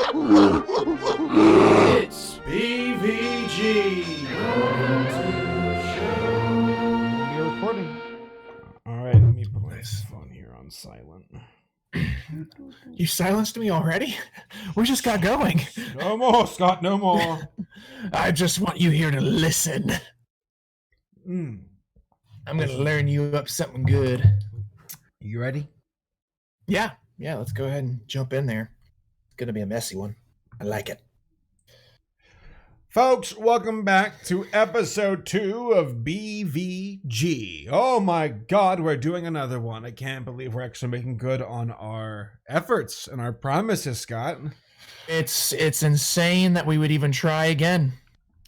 It's BvG. You're recording. All right, let me put my phone here on silent. You silenced me already? We just got going. No more, Scott, no more. I just want you here to listen. I'm going to learn you up something good. You ready? Yeah, let's go ahead and jump in there. It's going to be a messy one. I like it. Folks, welcome back to episode 2 of BvG. Oh my god, we're doing another one. I can't believe we're actually making good on our efforts and our promises, Scott. It's insane that we would even try again.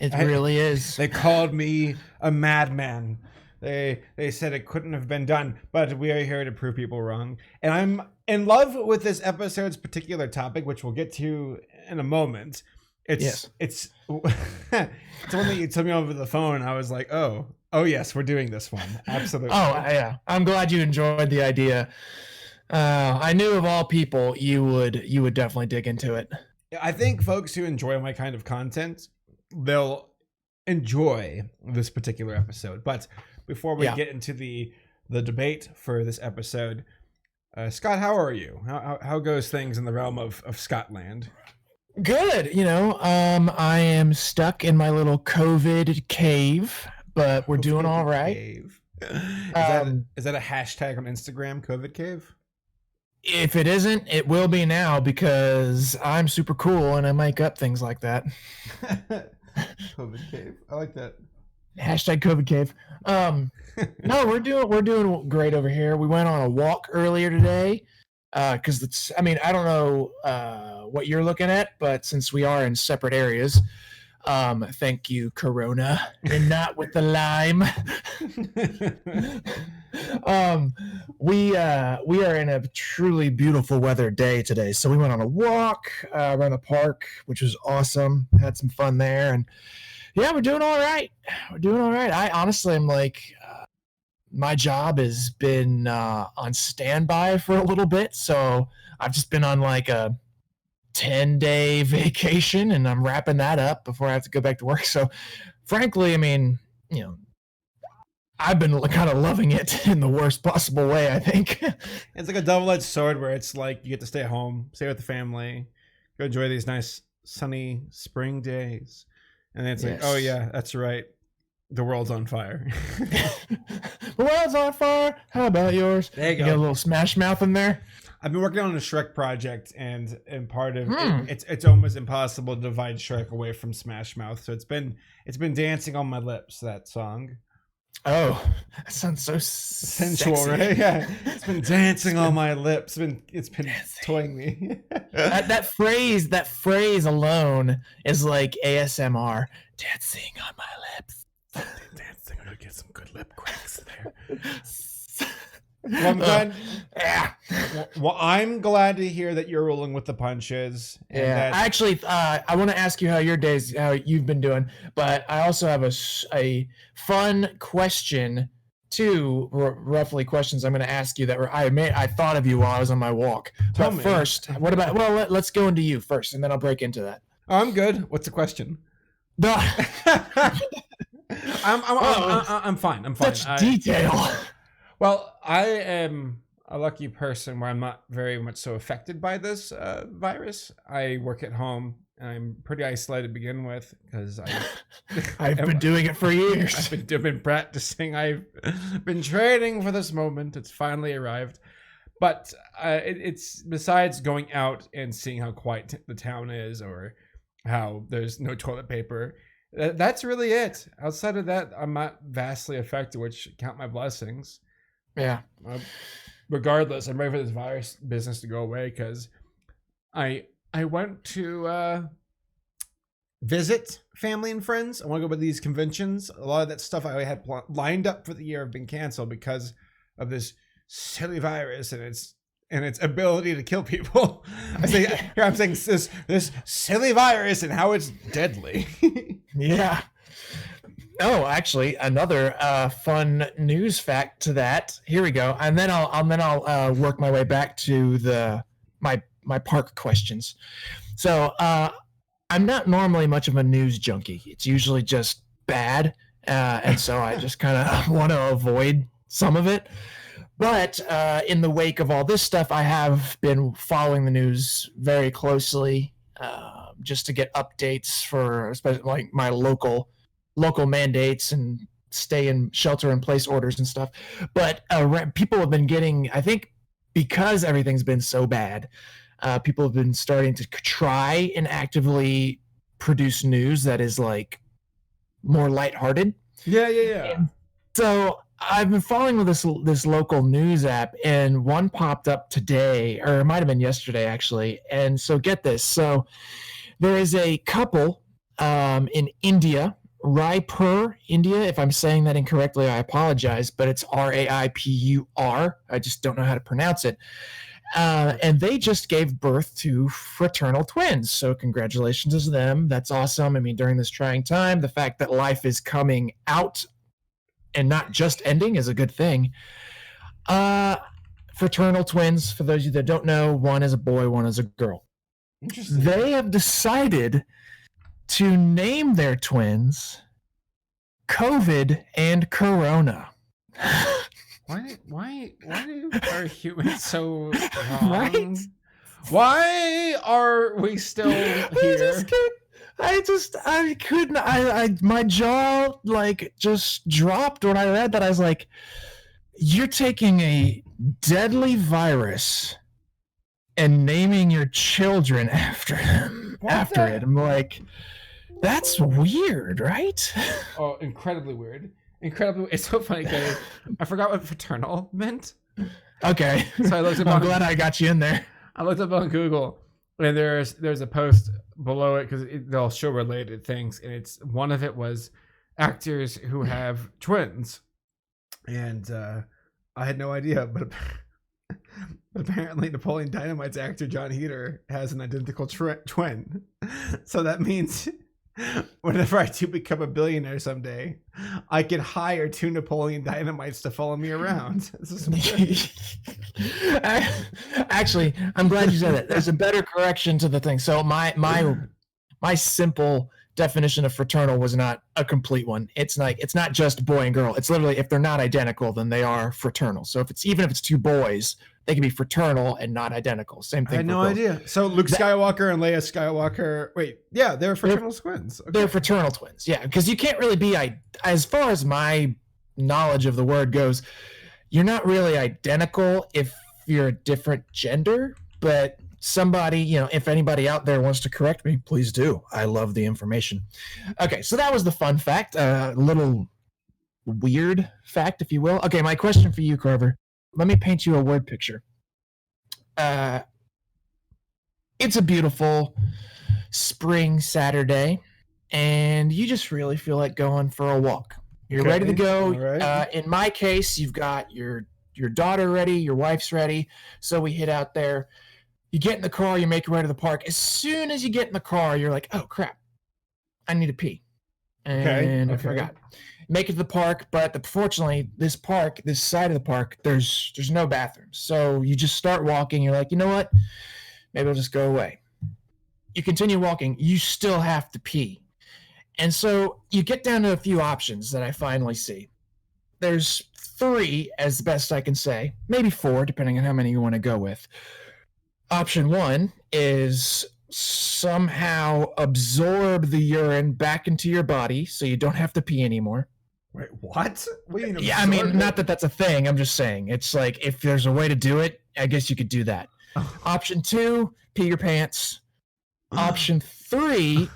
It really is. They called me a madman. They said it couldn't have been done, but we are here to prove people wrong. And I'm in love with this episode's particular topic, which we'll get to in a moment. It's one that you told me over the phone. I was like, oh yes, we're doing this one. Absolutely. Oh yeah, I'm glad you enjoyed the idea. I knew of all people you would definitely dig into it. I think folks who enjoy my kind of content, they'll enjoy this particular episode. But before we get into the debate for this episode, Scott, how are you? How goes things in the realm of Scotland? Good. I am stuck in my little COVID cave, but we're doing all right. Cave. Is that a hashtag on Instagram, COVID cave? If it isn't, it will be now because I'm super cool and I make up things like that. COVID cave. I like that. Hashtag COVID cave. No, we're doing great over here. We went on a walk earlier today. Because I don't know what you're looking at, but since we are in separate areas, thank you, Corona, and not with the lime. We are in a truly beautiful weather day today, so we went on a walk around the park, which was awesome. Had some fun there, and yeah, we're doing all right. I honestly am like. My job has been on standby for a little bit, so I've just been on like a 10-day vacation, and I'm wrapping that up before I have to go back to work. So, frankly, I've been kind of loving it in the worst possible way, I think. It's like a double-edged sword where it's like you get to stay home, stay with the family, go enjoy these nice sunny spring days, and then it's like, oh yeah, that's right. The world's on fire. The world's on fire. How about yours? There you go. You got a little Smash Mouth in there. I've been working on a Shrek project, and part of it's almost impossible to divide Shrek away from Smash Mouth. So it's been dancing on my lips, that song. Oh, that sounds so sensual, sexy. Right? Yeah, it's been dancing on my lips. It's been toying me. that phrase alone is like ASMR. Dancing on my lips. Dancing, I'm gonna get some good lip cracks there. Well, I'm glad. Well, I'm glad to hear that you're rolling with the punches. Yeah, actually, I want to ask you how you've been doing, but I also have a fun question. Two roughly questions I'm going to ask you that I thought of you while I was on my walk. But first, what about? Well, let's go into you first, and then I'll break into that. Oh, I'm good. What's the question? I'm fine. Such detail. Well, I am a lucky person where I'm not very much so affected by this virus. I work at home, and I'm pretty isolated to begin with because I've been doing it for years. I've been practicing. I've been training for this moment. It's finally arrived. But it's besides going out and seeing how quiet the town is or how there's no toilet paper. That's really it. Outside of that, I'm not vastly affected, which count my blessings. Yeah. Regardless, I'm ready for this virus business to go away because I went to visit family and friends. I want to go to these conventions. A lot of that stuff I had lined up for the year have been canceled because of this silly virus and its ability to kill people. I'm saying this silly virus and how it's deadly. Yeah. Oh, actually, another fun news fact to that. Here we go, and then I'll work my way back to my my park questions. So I'm not normally much of a news junkie. It's usually just bad, and so I just kind of want to avoid some of it. But in the wake of all this stuff, I have been following the news very closely, just to get updates for, especially like my local mandates and stay in shelter in place orders and stuff. But people have been getting, I think, because everything's been so bad, people have been starting to try and actively produce news that is like more lighthearted. Yeah. And so I've been following with this local news app, and one popped up today, or it might have been yesterday actually. And so get this. So there is a couple in India, Raipur, India. If I'm saying that incorrectly, I apologize, but it's Raipur. I just don't know how to pronounce it. And they just gave birth to fraternal twins. So congratulations to them. That's awesome. I mean, during this trying time, the fact that life is coming out and not just ending is a good thing. Fraternal twins, for those of you that don't know, one is a boy, one is a girl. Interesting. They have decided to name their twins COVID and Corona. Why are humans so wrong? Right? Why are we still here? I couldn't. My jaw like just dropped when I read that. I was like, you're taking a deadly virus and naming your children after him. It. I'm like, that's weird, right? Oh, incredibly weird. Incredibly. It's so funny because I forgot what fraternal meant. Okay. So I looked up I'm glad I got you in there. I looked up on Google, and there's a post below it because they'll show related things, and it's one of it was actors who have twins, and I had no idea, but apparently Napoleon Dynamite's actor John Heder has an identical twin. So that means whenever I do become a billionaire someday, I can hire 2 Napoleon Dynamites to follow me around. Actually, I'm glad you said that. There's a better correction to the thing. So my simple definition of fraternal was not a complete one. It's not just boy and girl. It's literally, if they're not identical, then they are fraternal. So if it's 2 boys, they can be fraternal and not identical. Same thing. I had no idea. So Luke Skywalker and Leia Skywalker. Wait, yeah, they're fraternal twins. Okay. They're fraternal twins. Yeah, because you can't really be, as far as my knowledge of the word goes, you're not really identical if you're a different gender. But somebody, if anybody out there wants to correct me, please do. I love the information. Okay, so that was the fun fact. A little weird fact, if you will. Okay, my question for you, Carver. Let me paint you a word picture. It's a beautiful spring Saturday, and you just really feel like going for a walk. You're ready to go. Right. In my case, you've got your daughter ready, your wife's ready, so we hit out there. You get in the car, you make your way to the park. As soon as you get in the car, you're like, oh, crap, I need to pee. And I forgot. Make it to the park, but fortunately, this side of the park, there's no bathrooms. So you just start walking. You're like, you know what? Maybe I'll just go away. You continue walking. You still have to pee. And so you get down to a few options that I finally see. There's 3, as best I can say, maybe 4, depending on how many you want to go with. Option 1 is somehow absorb the urine back into your body so you don't have to pee anymore. Wait, what? Yeah, I mean, not that that's a thing. I'm just saying. It's like, if there's a way to do it, I guess you could do that. Option 2, pee your pants. Option 3,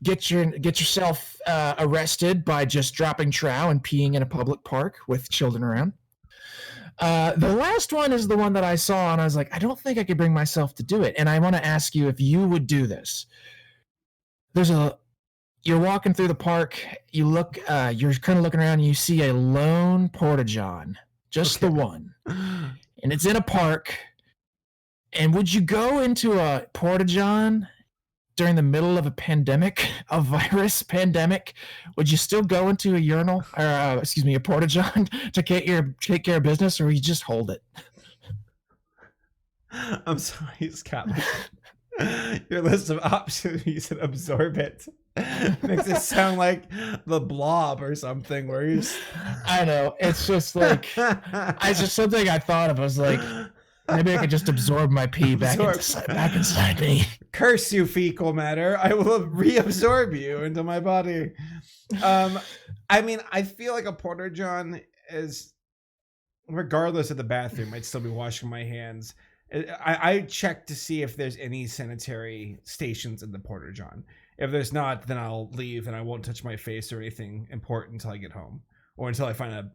get yourself arrested by just dropping trow and peeing in a public park with children around. The last one is the one that I saw, and I was like, I don't think I could bring myself to do it. And I want to ask you if you would do this. You're walking through the park, you look, you're kind of looking around, and you see a lone porta-john, just the one. And it's in a park. And would you go into a porta-john during the middle of a pandemic, a virus pandemic? Would you still go into a urinal, or a porta-john to take care of business, or you just hold it? I'm sorry, Scott. Your list of options, you said absorb it. Makes it sound like the Blob or something. Where you I know. It's just like, it's just something I thought of. I was like, maybe I could just absorb my pee back inside me. Curse you, fecal matter! I will reabsorb you into my body. I mean, I feel like a porta john is, regardless of the bathroom, I'd still be washing my hands. I check to see if there's any sanitary stations in the porta john. If there's not, then I'll leave and I won't touch my face or anything important until I get home, or until I find a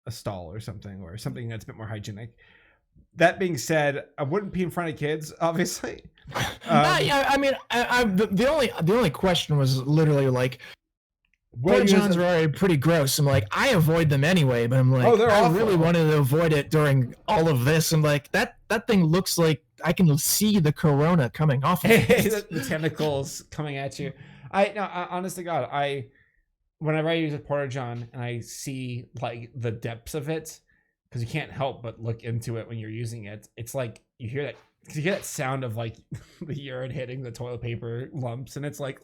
stall or something that's a bit more hygienic. That being said, I wouldn't pee in front of kids, obviously. Yeah, I mean, the only question was literally like, porta johns are already pretty gross. I'm like, I avoid them anyway, but I'm like, I really wanted to avoid it during all of this. I'm like, that thing looks like I can see the corona coming off of it. The tentacles coming at you. Honest to God, whenever I use a porta john and I see like the depths of it, because you can't help but look into it when you're using it, it's like you hear that sound of like the urine hitting the toilet paper lumps, and it's like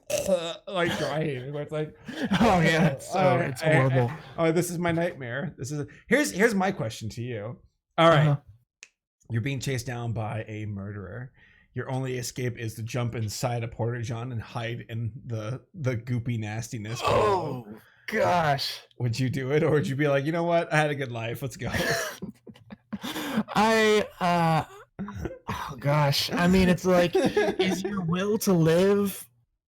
drying. Where it's like, oh yeah, it's horrible. This is my nightmare. Here's my question to you. All right, you're being chased down by a murderer. Your only escape is to jump inside a porta john and hide in the goopy nastiness. Oh gosh, would you do it, or would you be like, you know what, I had a good life, let's go? Oh gosh, I mean, it's like, is your will to live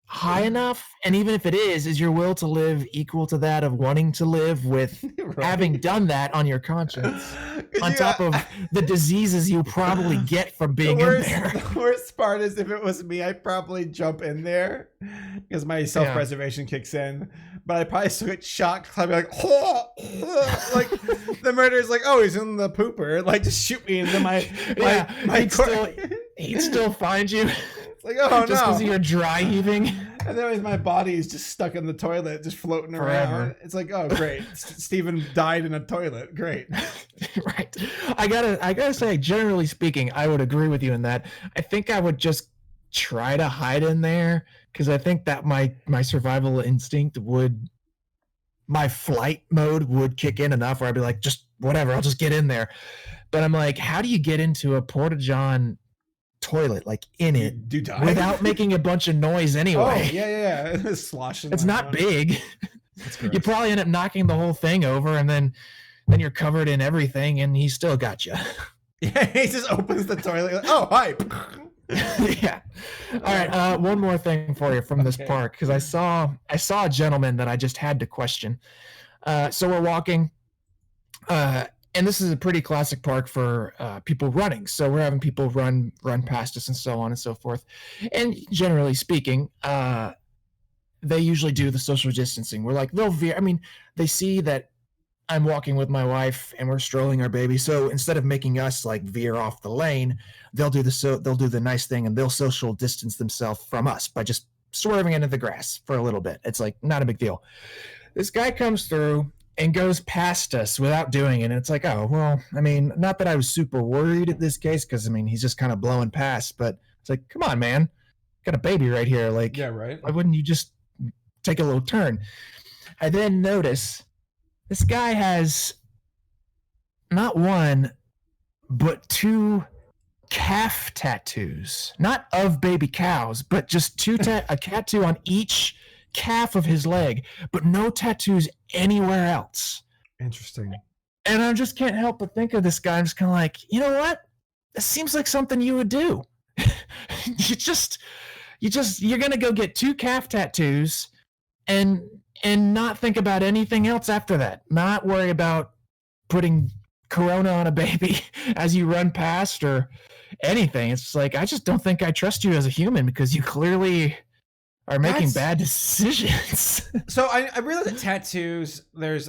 high enough? And even if it is your will to live equal to that of wanting to live with right. having done that on your conscience, on top of the diseases you probably get from being in there? The worst part is, if it was me, I'd probably jump in there because my self-preservation kicks in, but I probably still get shocked. I'd be like, like the murderer's like, oh, he's in the pooper, like just shoot me into my he'd still find you. It's like, oh, just because you're dry heaving, and then my body is just stuck in the toilet, just floating around. It's like, oh great, Steven died in a toilet. Great. Right. I gotta say, generally speaking, I would agree with you in that. I think I would just try to hide in there, because I think that my survival instinct my flight mode would kick in enough where I'd be like, just whatever, I'll just get in there. But I'm like, how do you get into a porta john toilet, like in it, without making a bunch of noise anyway? Oh yeah. Sloshing. It's not big. You probably end up knocking the whole thing over, and then you're covered in everything, and he still got you. Yeah, he just opens the toilet. Like, oh, hi. Yeah. All right. One more thing for you from this park, because I saw a gentleman that I just had to question. So we're walking, and this is a pretty classic park for people running. So we're having people run past us and so on and so forth. And generally speaking, they usually do the social distancing. We're like, they'll veer. I mean, they see that I'm walking with my wife and we're strolling our baby. So instead of making us like veer off the lane, they'll do the nice thing, and they'll social distance themselves from us by just swerving into the grass for a little bit. It's like not a big deal. This guy comes through and goes past us without doing it. And it's like, oh, well, I mean, not that I was super worried at this case, because I mean, he's just kind of blowing past, but it's like, come on, man, got a baby right here. Like, yeah, right. Why wouldn't you just take a little turn? I then notice this guy has not one, but two calf tattoos, not of baby cows, but just a tattoo on each calf of his leg, but no tattoos anywhere else. Interesting. And I just can't help but think of this guy. I'm just kind of like, you know what? This seems like something you would do. You're gonna go get two calf tattoos and not think about anything else after that. Not worry about putting corona on a baby as you run past or anything. It's like, I just don't think I trust you as a human, because you clearly are making bad decisions. So I realize that tattoos, there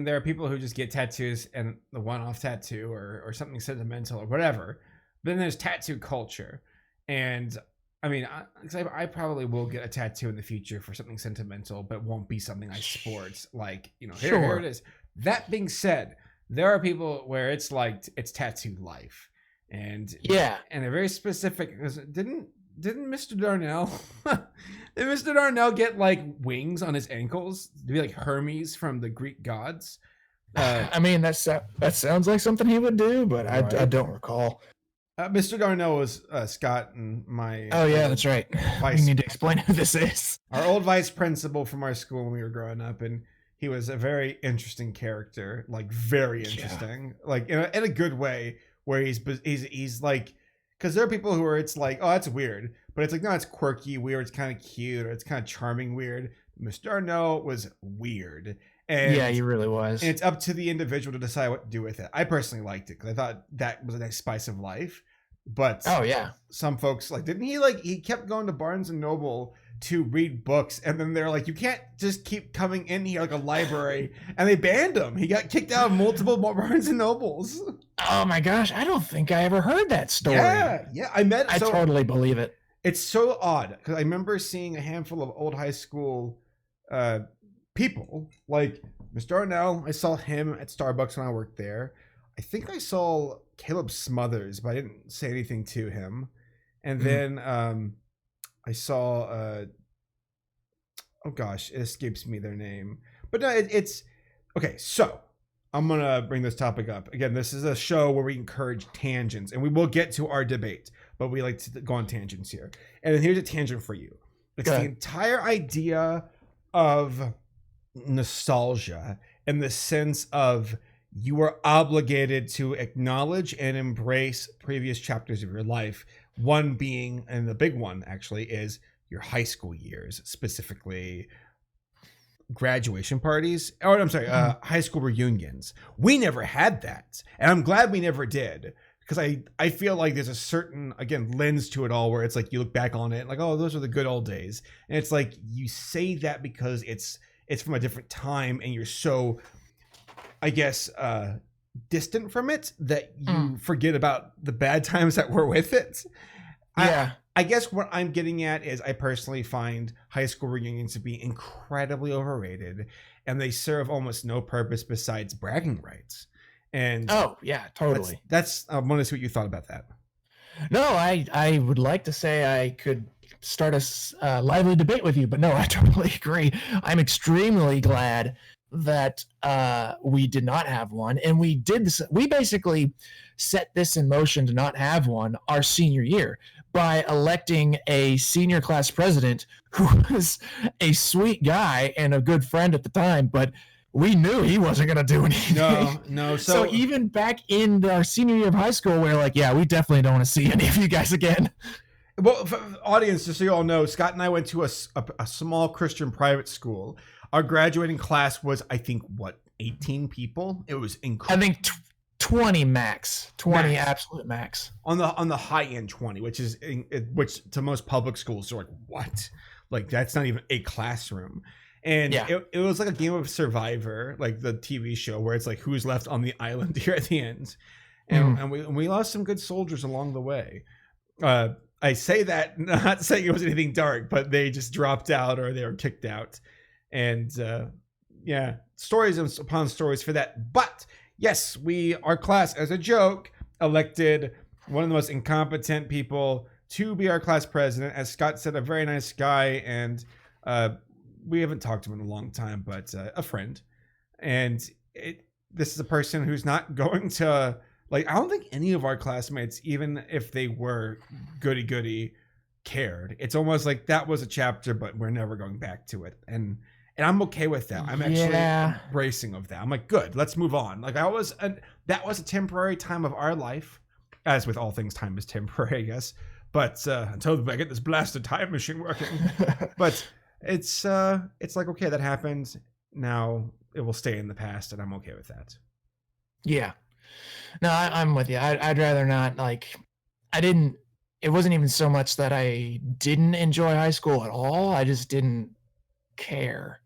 are people who just get tattoos and the one-off tattoo or something sentimental or whatever. But then there's tattoo culture. And I mean, I probably will get a tattoo in the future for something sentimental, but won't be something I sport. Like, here it is. That being said, there are people where it's like, it's tattoo life. and Yeah. and a very specific. Didn't Mr. Darnell did Mr. Darnell get like wings on his ankles to be like Hermes from the Greek gods? I mean, that sounds like something he would do, but I Right. don't recall. Mr. Darnell was Scott and my. Oh yeah, that's right. Vice, We need to explain who this is. our old vice principal from our school when we were growing up, and he was a very interesting character, like very interesting, like in a good way, where he's like, because there are people who are, it's like, oh, that's weird, but it's like, no, it's quirky, weird, it's kind of cute, or it's kind of charming, weird. Mr. Darnell was weird. And yeah, he really was. And it's up to the individual to decide what to do with it. I personally liked it because I thought that was a nice spice of life. But oh yeah, some folks didn't he he kept going to Barnes and Noble to read books, and then they're like, you can't just keep coming in here like a library, and they banned him. He got kicked out of multiple Barnes and Nobles. Oh my gosh, I don't think I ever heard that story. Yeah, I totally believe it. It's so odd because I remember seeing a handful of old high school people like Mr. Arnell. I saw him at Starbucks when I worked there. I think I saw Caleb Smothers, but I didn't say anything to him. And then I saw oh gosh, it escapes me their name. But no, it's okay. So I'm gonna bring this topic up again. This is a show where we encourage tangents, and we will get to our debate, but we like to go on tangents here. And then here's a tangent for you. It's the entire idea of nostalgia in the sense of you are obligated to acknowledge and embrace previous chapters of your life. One being, and the big one actually, is your high school years, specifically graduation parties, or I'm sorry, high school reunions. We never had that, and I'm glad we never did, because I feel like there's a certain, again, lens to it all where it's like you look back on it like, oh, those are the good old days, and it's like you say that because it's from a different time, and you're so, I guess, distant from it that you forget about the bad times that were with it. Yeah. I guess what I'm getting at is I personally find high school reunions to be incredibly overrated, and they serve almost no purpose besides bragging rights. And oh yeah, totally. That's I want to see what you thought about that. No, I would like to say I could start a lively debate with you, but no, I totally agree. I'm extremely glad that we did not have one, and we basically set this in motion to not have one our senior year by electing a senior class president who was a sweet guy and a good friend at the time, but we knew he wasn't going to do anything. No. So even back in our senior year of high school, we're like, yeah, we definitely don't want to see any of you guys again. Well, audience, just so you all know, Scott and I went to a small Christian private school. Our graduating class was, I think, 18 people? It was incredible. I think 20 max. 20 absolute max. On the high end 20, which to most public schools are like, what? Like, that's not even a classroom. And it was like a game of Survivor, like the TV show, where it's like who's left on the island here at the end. And we lost some good soldiers along the way. I say that not saying it was anything dark, but they just dropped out or they were kicked out. And stories upon stories for that. But yes, our class, as a joke, elected one of the most incompetent people to be our class president. As Scott said, a very nice guy, and we haven't talked to him in a long time, but a friend. And this is a person who's not going to, like, I don't think any of our classmates, even if they were goody-goody, cared. It's almost like that was a chapter, but we're never going back to it. And I'm okay with that. I'm actually embracing of that. I'm like, good, let's move on. Like that was a temporary time of our life, as with all things, time is temporary, I guess. But until I get this blasted time machine working. But it's like, okay, that happened. Now it will stay in the past, and I'm okay with that. Yeah. No, I'm with you. I'd rather not. Like, it wasn't even so much that I didn't enjoy high school at all. I just didn't care.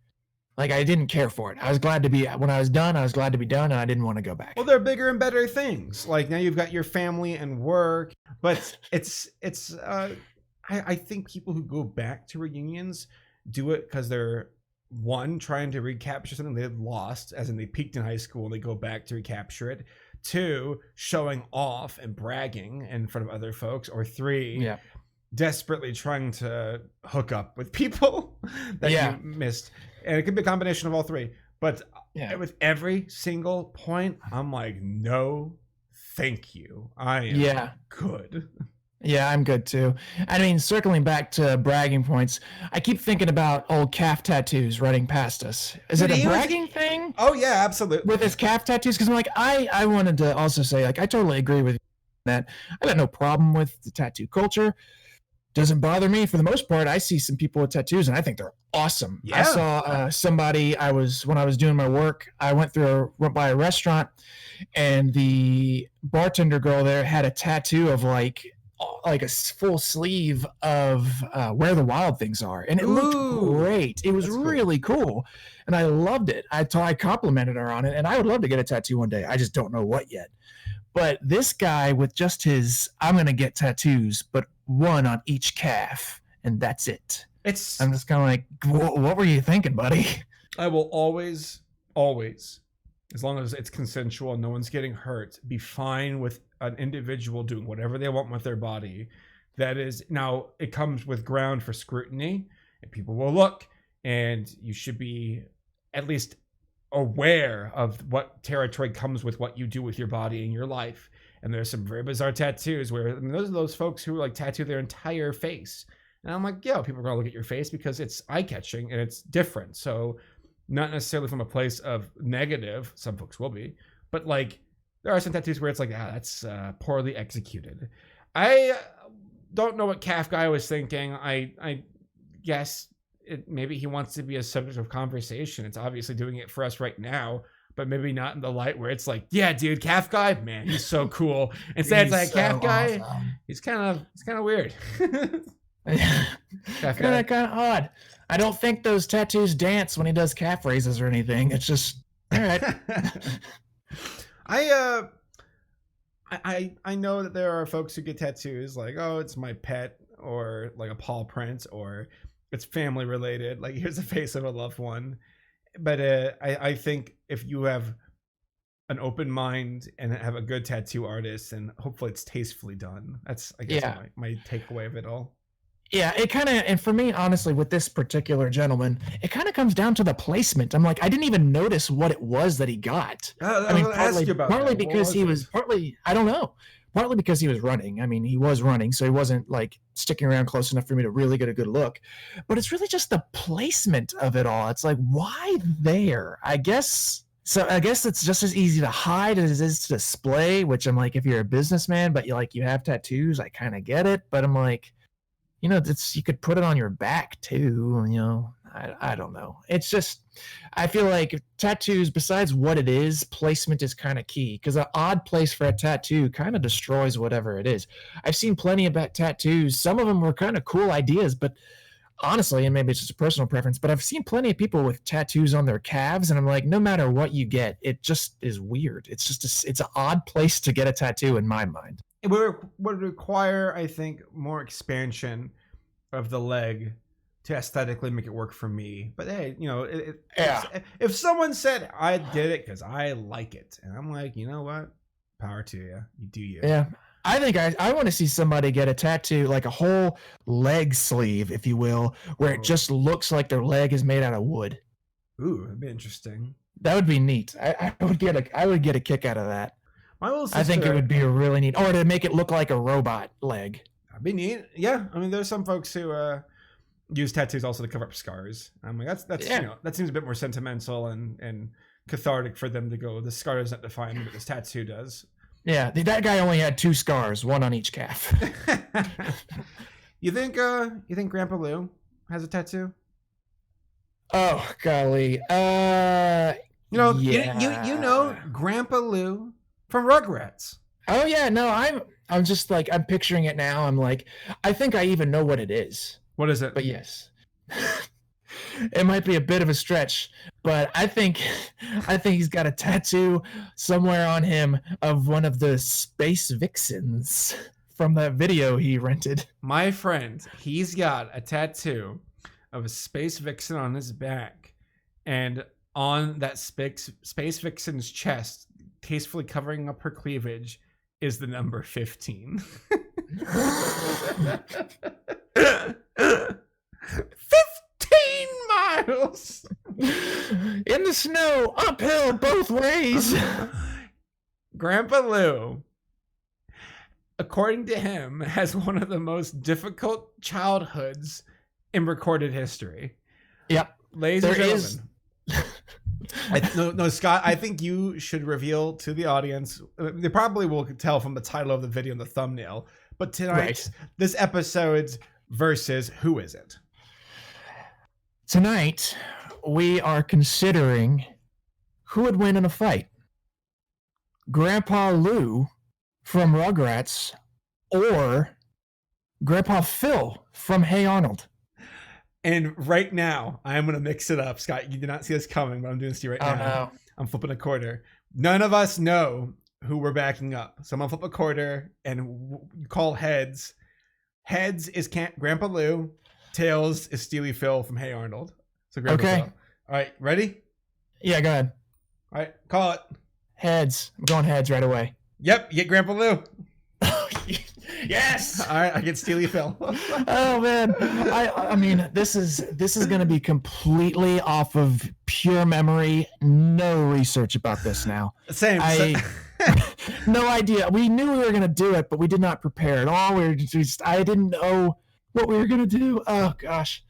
Like, I didn't care for it. I was glad to be, when I was done, I was glad to be done, and I didn't want to go back. Well, there are bigger and better things. Like, now you've got your family and work, but I think people who go back to reunions do it because they're, one, trying to recapture something they've lost, as in they peaked in high school and they go back to recapture it. 2, showing off and bragging in front of other folks, or 3, Yeah. desperately trying to hook up with people that you missed. And it could be a combination of all 3. But with every single point, I'm like, no, thank you. I am good. Yeah, I'm good too. I mean, circling back to bragging points, I keep thinking about old calf tattoos running past us. Is it a bragging thing? Oh yeah, absolutely. With his calf tattoos? Because I'm like, I wanted to also say, like, I totally agree with you that I got no problem with the tattoo culture. Doesn't bother me for the most part. I see some people with tattoos and I think they're awesome. I saw somebody, when I was doing my work, I went by a restaurant, and the bartender girl there had a tattoo of like a full sleeve of Where the Wild Things Are, and it looked great. It was really cool, and I loved it. I complimented her on it, and I would love to get a tattoo one day. I just don't know what yet. But this guy with just his, I'm gonna get tattoos, but one on each calf, and that's it. I'm just kind of like, what were you thinking, buddy? I will always, as long as it's consensual and no one's getting hurt, be fine with an individual doing whatever they want with their body. That is, now it comes with ground for scrutiny, and people will look, and you should be at least aware of what territory comes with what you do with your body in your life. And there's some very bizarre tattoos where, I mean, those are those folks who like tattoo their entire face. And I'm like, yeah, people are gonna look at your face because it's eye-catching and it's different. So not necessarily from a place of negative, some folks will be, but like there are some tattoos where it's like, that's poorly executed. I don't know what calf guy was thinking. I guess maybe he wants to be a subject of conversation. It's obviously doing it for us right now, but maybe not in the light where it's like, yeah, dude, calf guy, man, he's so cool. Instead, it's like, calf guy, he's kind of weird. kind of odd. I don't think those tattoos dance when he does calf raises or anything. It's just all right. I know that there are folks who get tattoos like, oh, it's my pet, or like a paw print, or it's family related. Like, here's the face of a loved one. But I think if you have an open mind and have a good tattoo artist, and hopefully it's tastefully done. That's, I guess, my takeaway of it all. Yeah, it kind of, and for me, honestly, with this particular gentleman, it kind of comes down to the placement. I'm like, I didn't even notice what it was that he got. I mean, partly because he was, I don't know, partly because he was running. I mean, he was running, so he wasn't like sticking around close enough for me to really get a good look. But it's really just the placement of it all. It's like, why there? I guess it's just as easy to hide as it is to display, which I'm like, if you're a businessman, but you have tattoos, I kind of get it. But I'm like, you could put it on your back too, I don't know. It's just, I feel like tattoos, besides what it is, placement is kind of key, because an odd place for a tattoo kind of destroys whatever it is. I've seen plenty of tattoos. Some of them were kind of cool ideas, but honestly, and maybe it's just a personal preference, but I've seen plenty of people with tattoos on their calves, and I'm like, no matter what you get, it just is weird. It's just it's an odd place to get a tattoo in my mind. It would require, I think, more expansion of the leg to aesthetically make it work for me. But hey, if someone said I did it because I like it, and I'm like, you know what, power to you. You do you. Yeah. I think I want to see somebody get a tattoo, like a whole leg sleeve, if you will, where it just looks like their leg is made out of wood. Ooh, that'd be interesting. That would be neat. I would get a kick out of that. My little sister, I think it would be a really neat, or to make it look like a robot leg. That'd be neat. Yeah, I mean, there's some folks who use tattoos also to cover up scars. I'm like, that's that seems a bit more sentimental and cathartic for them to go, the scar doesn't define me, but this tattoo does. Yeah, that guy only had 2 scars, one on each calf. You think Grandpa Lou has a tattoo? Oh golly, you know Grandpa Lou from Rugrats. Oh yeah, no, I'm just like, I'm picturing it now. I'm like, I think I even know what it is. What is it? But yes. It might be a bit of a stretch, but I think he's got a tattoo somewhere on him of one of the space vixens from that video he rented. My friend, he's got a tattoo of a space vixen on his back, and on that space vixen's chest, tastefully covering up her cleavage is the number 15. 15 miles in the snow, uphill both ways. Grandpa Lou, according to him, has one of the most difficult childhoods in recorded history. Yep. Ladies and gentlemen. No, Scott, I think you should reveal to the audience. They probably will tell from the title of the video and the thumbnail. But tonight, this episode's versus Who Is It? Tonight, we are considering who would win in a fight. Grandpa Lou from Rugrats or Grandpa Phil from Hey Arnold. And right now, I'm going to mix it up. Scott, you did not see this coming, but I'm doing this to you right now. No. I'm flipping a quarter. None of us know who we're backing up. So I'm going to flip a quarter and you call heads. Heads is Grandpa Lou. Tails is Steely Phil from Hey Arnold. So Grandpa Phil. All right, ready? Yeah, go ahead. All right, call it. Heads. I'm going heads right away. Yep, you get Grandpa Lou. Yes. All right, I get Steely Phil. Oh man, I mean, this is going to be completely off of pure memory. No research about this now. Same. No idea. We knew we were going to do it, but we did not prepare at all. I didn't know what we were going to do. Oh gosh,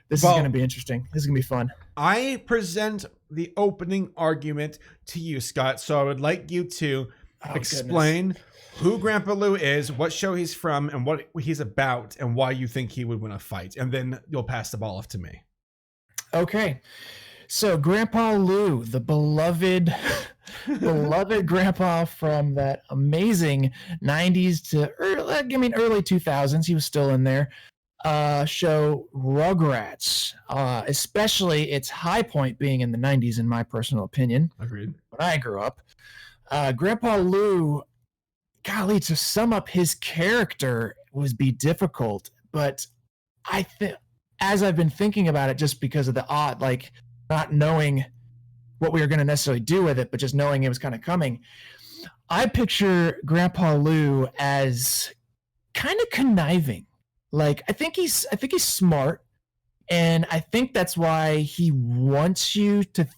this is going to be interesting. This is going to be fun. I present the opening argument to you, Scott. So I would like you to explain who Grandpa Lou is, what show he's from, and what he's about, and why you think he would win a fight. And then you'll pass the ball off to me. Okay. So Grandpa Lou, the beloved grandpa from that amazing 90s to early 2000s. He was still in there. Show Rugrats, especially its high point being in the 90s, in my personal opinion. Agreed. When I grew up, Grandpa Lou, golly, to sum up his character would be difficult, but I think as I've been thinking about it, just because of the odd, like not knowing what we were going to necessarily do with it, but just knowing it was kind of coming, I picture Grandpa Lou as kind of conniving. Like I think he's smart, and I think that's why he wants you to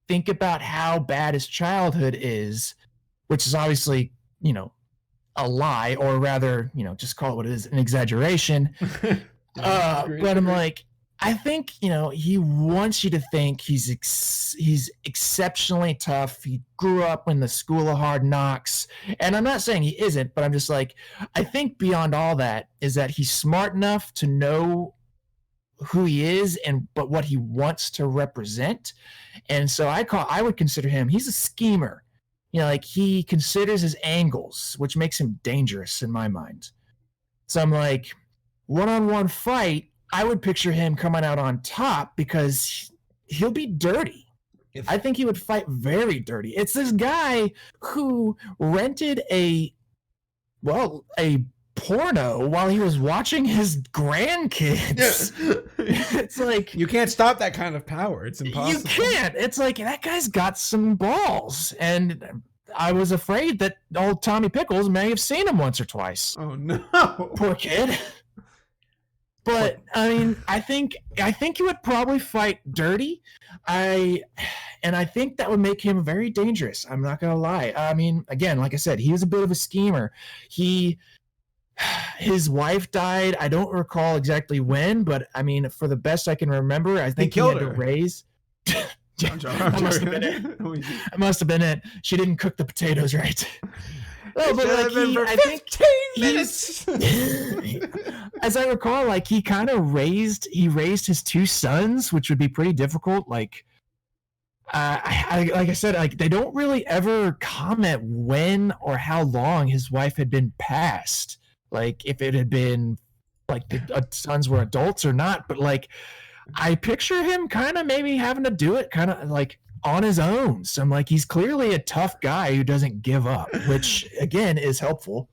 think about how bad his childhood is, which is obviously, a lie, or rather, just call it what it is, an exaggeration. But I'm like, I think, he wants you to think he's exceptionally tough. He grew up in the school of hard knocks. And I'm not saying he isn't, but I'm just like, I think beyond all that is that he's smart enough to know who he is but what he wants to represent. And so I would consider him, he's a schemer. Like he considers his angles, which makes him dangerous in my mind. So I'm like, one-on-one fight, I would picture him coming out on top because he'll be dirty. I think he would fight very dirty. It's this guy who rented a porno while he was watching his grandkids. Yeah. It's like, you can't stop that kind of power. It's impossible. You can't. It's like, that guy's got some balls. And I was afraid that old Tommy Pickles may have seen him once or twice. Oh no. Poor kid. But I mean, I think he would probably fight dirty. I think that would make him very dangerous. I'm not gonna lie. I mean, again, like I said, he was a bit of a schemer. His wife died. I don't recall exactly when, but I mean, for the best I can remember, I think he had to raise. That must have been it. That must have been it. She didn't cook the potatoes right. No, but like I think 15 minutes. As I recall, like he raised his two sons, which would be pretty difficult. Like, like I said, like they don't really ever comment when or how long his wife had been passed. Like if it had been like the sons were adults or not. But like, I picture him kind of maybe having to do it kind of like on his own. So I'm like, he's clearly a tough guy who doesn't give up, which again is helpful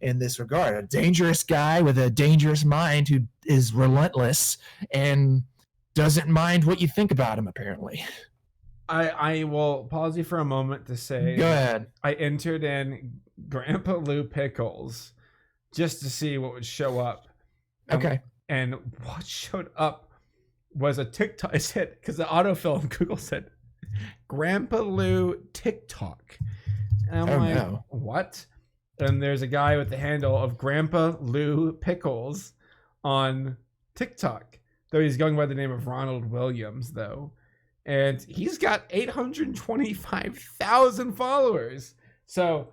in this regard. A dangerous guy with a dangerous mind who is relentless and doesn't mind what you think about him, apparently. I will pause you for a moment to say Go ahead. I entered in Grandpa Lou Pickles just to see what would show up. Okay. And what showed up was a TikTok. It said, because the autofill on Google said, Grandpa Lou TikTok. And I'm like, what? And there's a guy with the handle of Grandpa Lou Pickles on TikTok. Though he's going by the name of Ronald Williams, though. And he's got 825,000 followers. So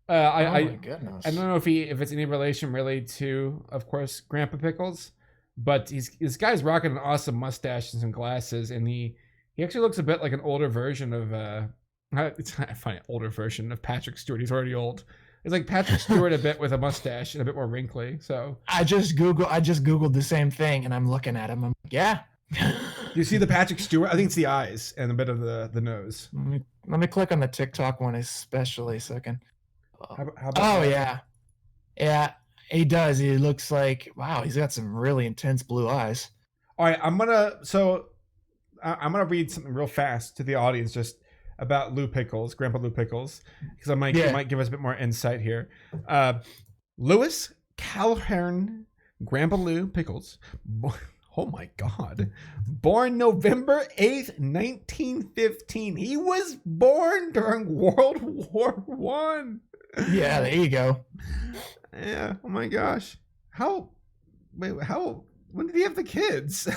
my goodness. I don't know if it's any relation really to, of course, Grandpa Pickles, but this guy's rocking an awesome mustache and some glasses, and he actually looks a bit like an older version of it's not a funny older version of Patrick Stewart. He's already old. It's like Patrick Stewart a bit with a mustache and a bit more wrinkly. So I just googled the same thing, and I'm looking at him. I'm like, yeah. You see the Patrick Stewart? I think it's the eyes and a bit of the nose. Let me click on the TikTok one especially a second. How about that? Yeah, he does. He looks like, wow, he's got some really intense blue eyes. All right, I'm gonna read something real fast to the audience just about Lou Pickles, Grandpa Lou Pickles, because it might give us a bit more insight here. Louis Calhern, Grandpa Lou Pickles. Oh my God. Born November 8th, 1915. He was born during World War I. Yeah, there you go. Yeah. Oh my gosh. When did he have the kids?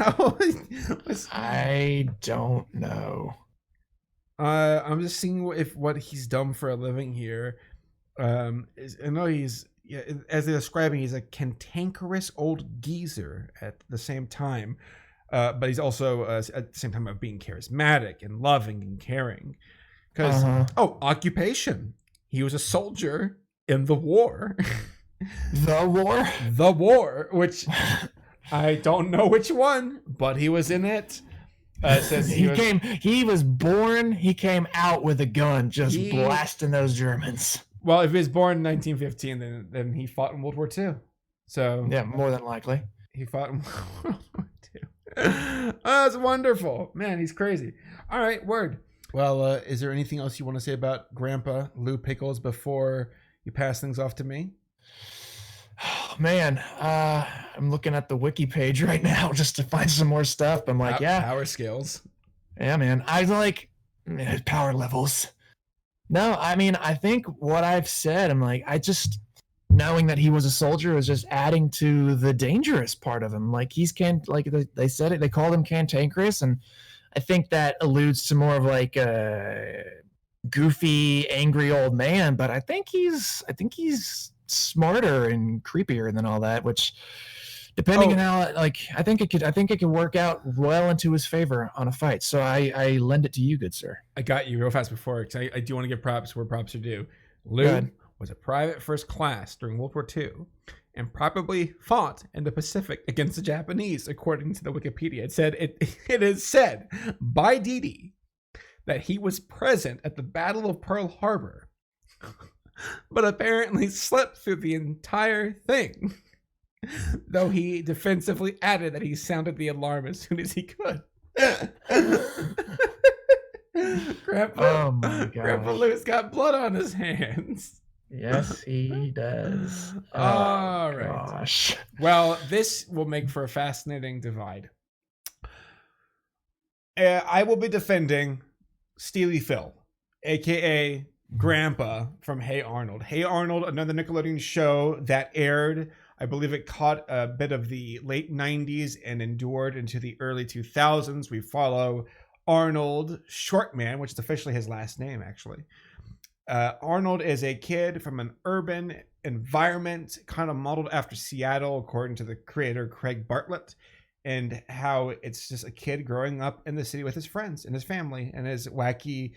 I don't know. I'm just seeing what he's done for a living here. I know as they're describing, he's a cantankerous old geezer at the same time, but he's also at the same time of being charismatic and loving and caring. Because occupation, he was a soldier in the war. The war, which I don't know which one, but he was in it. Says he came out with a gun, just blasting those Germans. Well, if he was born in 1915, then he fought in World War II. So yeah, more than likely. He fought in World War II. Oh, that's wonderful. Man, he's crazy. All right, word. Well, is there anything else you want to say about Grandpa Lou Pickles before you pass things off to me? Oh, man, I'm looking at the wiki page right now just to find some more stuff. I'm like, power skills. Yeah, man. I like power levels. No, I mean, I think what I've said, I'm like, knowing that he was a soldier was just adding to the dangerous part of him. Like they said it, they called him cantankerous, and I think that alludes to more of like a goofy, angry old man. But I think he's smarter and creepier than all that, which depending on how, like, I think it could work out well into his favor on a fight. So I lend it to you, good sir. I got you real fast before, because I do want to give props where props are due. Lou was a private first class during World War II and probably fought in the Pacific against the Japanese, according to the Wikipedia. It is said by Didi that he was present at the Battle of Pearl Harbor, but apparently slept through the entire thing. Though he defensively added that he sounded the alarm as soon as he could. Grandpa Lou's got blood on his hands. Yes, he does. All right. Gosh. Well, this will make for a fascinating divide. I will be defending Steely Phil, a.k.a. Grandpa from Hey Arnold. Hey Arnold, another Nickelodeon show that aired, I believe it caught a bit of the late 90s and endured into the early 2000s. We follow Arnold Shortman, which is officially his last name, actually. Arnold is a kid from an urban environment, kind of modeled after Seattle, according to the creator Craig Bartlett, and how it's just a kid growing up in the city with his friends and his family and his wacky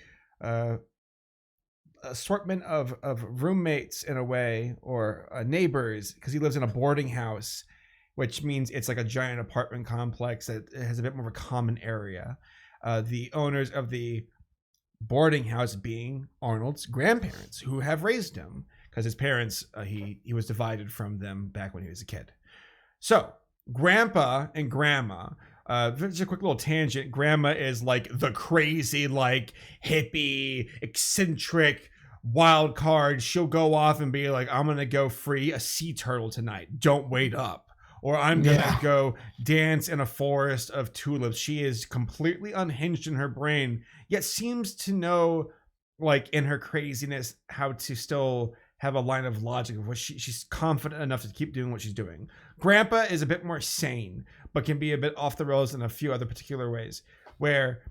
assortment of roommates in a way, or neighbors, because he lives in a boarding house, which means it's like a giant apartment complex that has a bit more of a common area. The owners of the boarding house being Arnold's grandparents, who have raised him, because his parents, he was divided from them back when he was a kid. So Grandpa and Grandma Just a quick little tangent. Grandma is like the crazy, like hippie, eccentric wild card. She'll go off and be like, I'm gonna go free a sea turtle tonight. Don't wait up. Or I'm gonna go dance in a forest of tulips. She is completely unhinged in her brain, yet seems to know, like in her craziness, how to still have a line of logic of what she's confident enough to keep doing what she's doing. Grandpa is a bit more sane, but can be a bit off the rails in a few other particular ways, where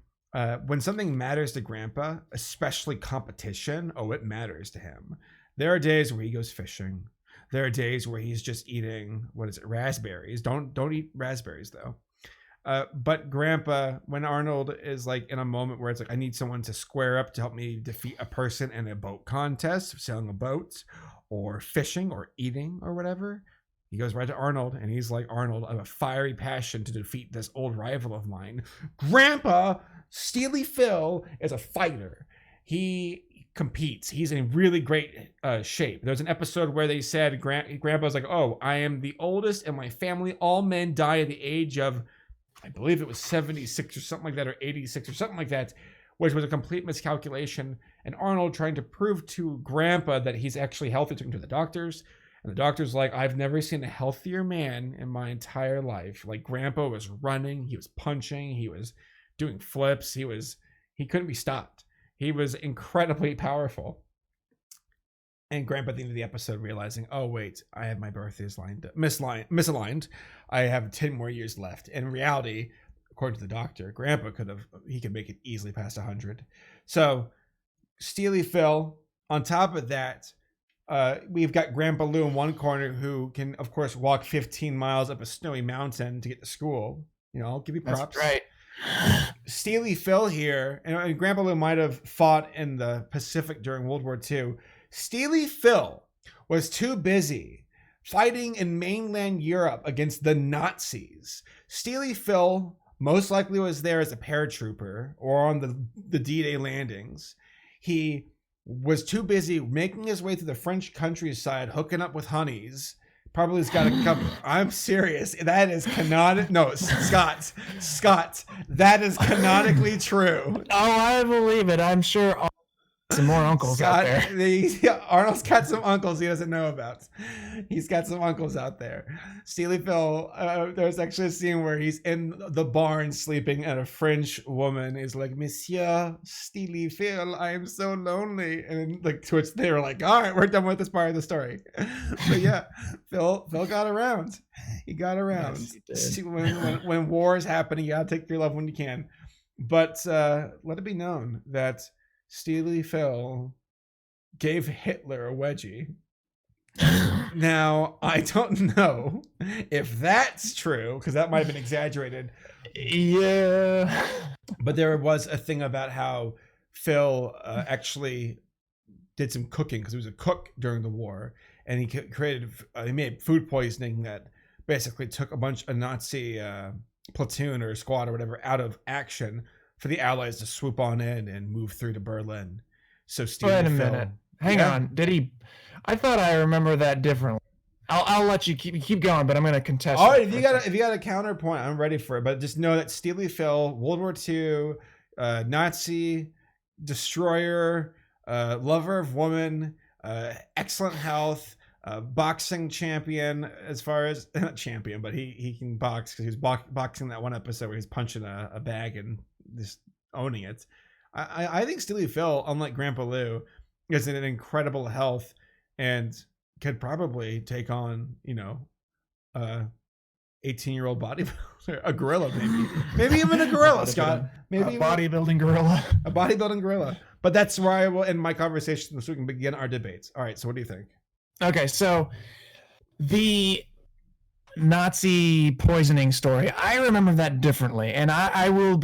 when something matters to Grandpa, especially competition, it matters to him. There are days where he goes fishing. There are days where he's just eating, raspberries. Don't eat raspberries though. But Grandpa, when Arnold is like in a moment where it's like, I need someone to square up to help me defeat a person in a boat contest, sailing a boat or fishing or eating or whatever, he goes right to Arnold and he's like, Arnold, I have a fiery passion to defeat this old rival of mine. Grandpa, Steely Phil, is a fighter. He competes. He's in really great shape. There's an episode where they said Grandpa's like, oh, I am the oldest in my family. All men die at the age of, I believe it was 76 or something like that, or 86 or something like that, which was a complete miscalculation. And Arnold trying to prove to Grandpa that he's actually healthy, took him to the doctors. And the doctor's like, I've never seen a healthier man in my entire life. Like, Grandpa was running, he was punching, he was doing flips, he couldn't be stopped. He was incredibly powerful. And Grandpa at the end of the episode realizing, oh wait, I have my birthdays misaligned. I have 10 more years left. In reality, according to the doctor, Grandpa could make it easily past 100. So Steely Phil, on top of that, we've got Grandpa Lou in one corner who can, of course, walk 15 miles up a snowy mountain to get to school. You know, I'll give you props. That's right. Steely Phil here, and Grandpa Lou might have fought in the Pacific during World War II. Steely Phil was too busy fighting in mainland Europe against the Nazis. Steely Phil most likely was there as a paratrooper or on the D-Day landings. He was too busy making his way through the French countryside, hooking up with honeys. Probably has got a couple. I'm serious. That is canonic. No, Scott, that is canonically true. Oh, I believe it. I'm sure some more uncles out there. Arnold's got some uncles he doesn't know about. He's got some uncles out there. Steely Phil, there's actually a scene where he's in the barn sleeping, and a French woman is like, Monsieur Steely Phil, I am so lonely. And like, to which they were like, all right, we're done with this part of the story. But yeah, Phil got around. He got around. Yes, he did. When war is happening, you gotta take your love when you can. But let it be known that Steely Phil gave Hitler a wedgie. Now, I don't know if that's true, because that might have been exaggerated. Yeah. But there was a thing about how Phil actually did some cooking, because he was a cook during the war, and he made food poisoning that basically took a bunch of Nazi platoon or squad or whatever out of action for the Allies to swoop on in and move through to Berlin. So Wait a minute. Hang on. Did he? I thought I remember that differently. I'll let you keep going, but I'm going to contest. All right, if you got a counterpoint, I'm ready for it. But just know that Steely Phil, World War II, Nazi destroyer, lover of woman, excellent health, boxing champion, as far as not champion, but he can box, because he was boxing that one episode where he's punching a bag and just owning it. I think Steely Phil, unlike Grandpa Lou, is in an incredible health and could probably take on, 18-year-old bodybuilder, a gorilla, maybe even a gorilla, Scott, maybe a bodybuilding gorilla. But that's where I will end my conversation, so we can begin our debates. All right, so what do you think? Okay, so the Nazi poisoning story, I remember that differently, and I will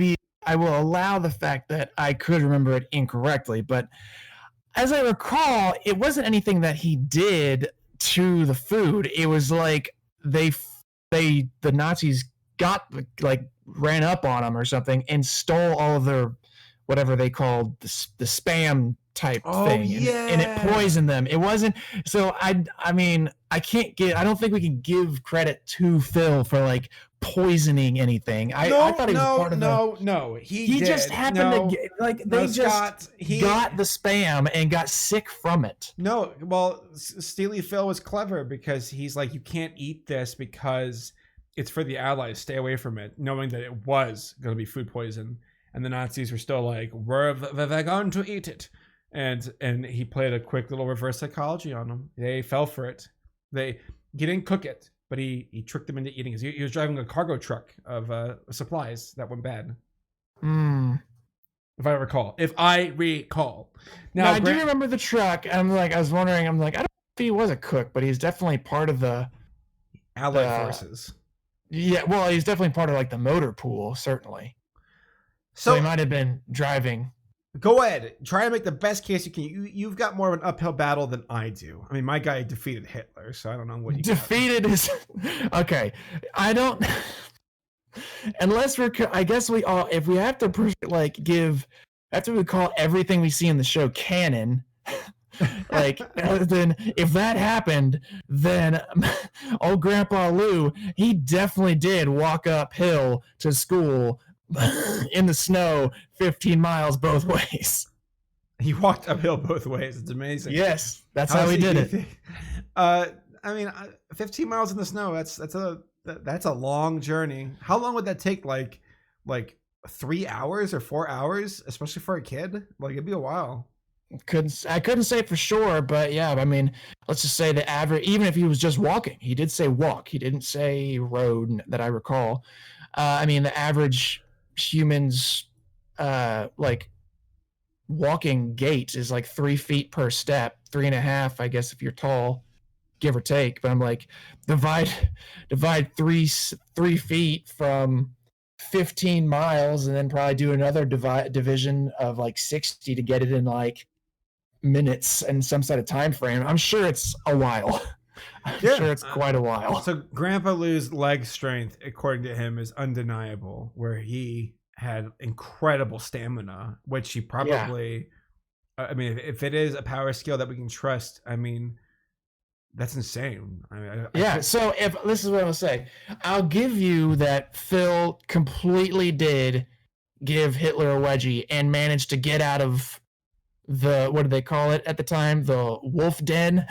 allow the fact that I could remember it incorrectly, but as I recall, it wasn't anything that he did to the food. It was like the Nazis ran up on him or something and stole all of their, whatever they called the spam type thing. Yeah. And it poisoned them. It wasn't, so I don't think we can give credit to Phil for like poisoning anything. I thought he was part of no. He did. just happened to get, like, they just got the spam and got sick from it. No, well, Steely Phil was clever because he's like, you can't eat this because it's for the Allies. Stay away from it, knowing that it was going to be food poison. And the Nazis were still like, we're going to eat it. And he played a quick little reverse psychology on them. They fell for it. He didn't cook it, but he tricked them into eating it. He was driving a cargo truck of supplies that went bad. If I recall. Now I do remember the truck. I was wondering, I don't know if he was a cook, but he's definitely part of the Allied forces. Yeah, well, he's definitely part of like the motor pool, certainly. So he might have been driving. Go ahead. Try to make the best case you can. You've got more of an uphill battle than I do. I mean, my guy defeated Hitler, so I don't know what you defeated is okay. I don't. Unless I guess we all, if we have to like give, after we call everything we see in the show canon, like, then if that happened, then old Grandpa Lou, he definitely did walk uphill to school in the snow 15 miles both ways. He walked uphill both ways. It's amazing. Yes, that's how he did it. I mean, 15 miles in the snow, that's a long journey. How long would that take? Like 3 hours or 4 hours, especially for a kid? Like, it'd be a while. I couldn't say for sure, but yeah, I mean, let's just say the average, even if he was just walking, he did say walk. He didn't say road that I recall. I mean, the average human's like walking gait is like 3 feet per step, 3.5, I guess, if you're tall, give or take. But I'm like, divide 3 feet from 15 miles, and then probably do another division of like 60 to get it in like minutes and some sort of time frame. I'm sure it's a while. I'm sure it's quite a while. So Grandpa Lou's leg strength, according to him, is undeniable, where he had incredible stamina, which he probably, I mean, if it is a power skill that we can trust, I mean, that's insane. I mean, so if this is what I'll say, I'll give you that Phil completely did give Hitler a wedgie and managed to get out of the, what did they call it at the time? The wolf den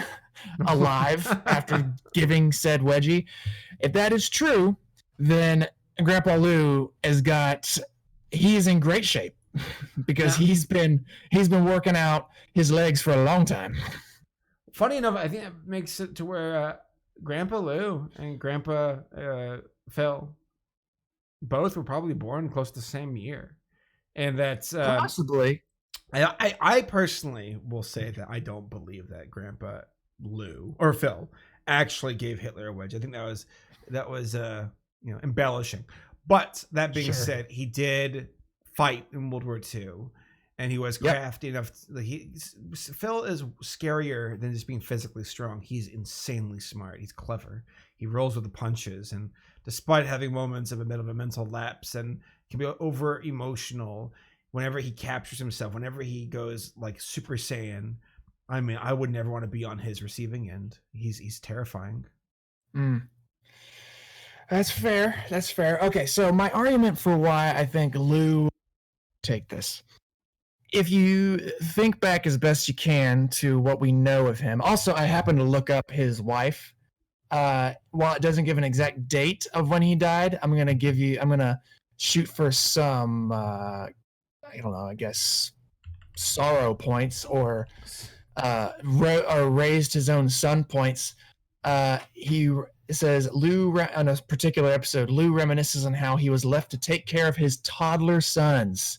alive after giving said wedgie. If that is true, then Grandpa Lou he's in great shape because he's been working out his legs for a long time. Funny enough, I think that makes it to where Grandpa Lou and Grandpa Phil both were probably born close to the same year. And that's possibly. I personally will say that I don't believe that Grandpa Lou or Phil actually gave Hitler a wedge. I think that was embellishing. But that being said, he did fight in World War II, and he was crafty enough. Phil is scarier than just being physically strong. He's insanely smart. He's clever. He rolls with the punches, and despite having moments of a bit of a mental lapse and can be over emotional whenever he captures himself, whenever he goes like Super Saiyan. I mean, I would never want to be on his receiving end. He's terrifying. That's fair. Okay, so my argument for why I think Lou take this. If you think back as best you can to what we know of him. Also, I happen to look up his wife. While it doesn't give an exact date of when he died, I'm going to shoot for some, I don't know, I guess, sorrow points or raised his own son points. He says Lou, on a particular episode, Lou reminisces on how he was left to take care of his toddler sons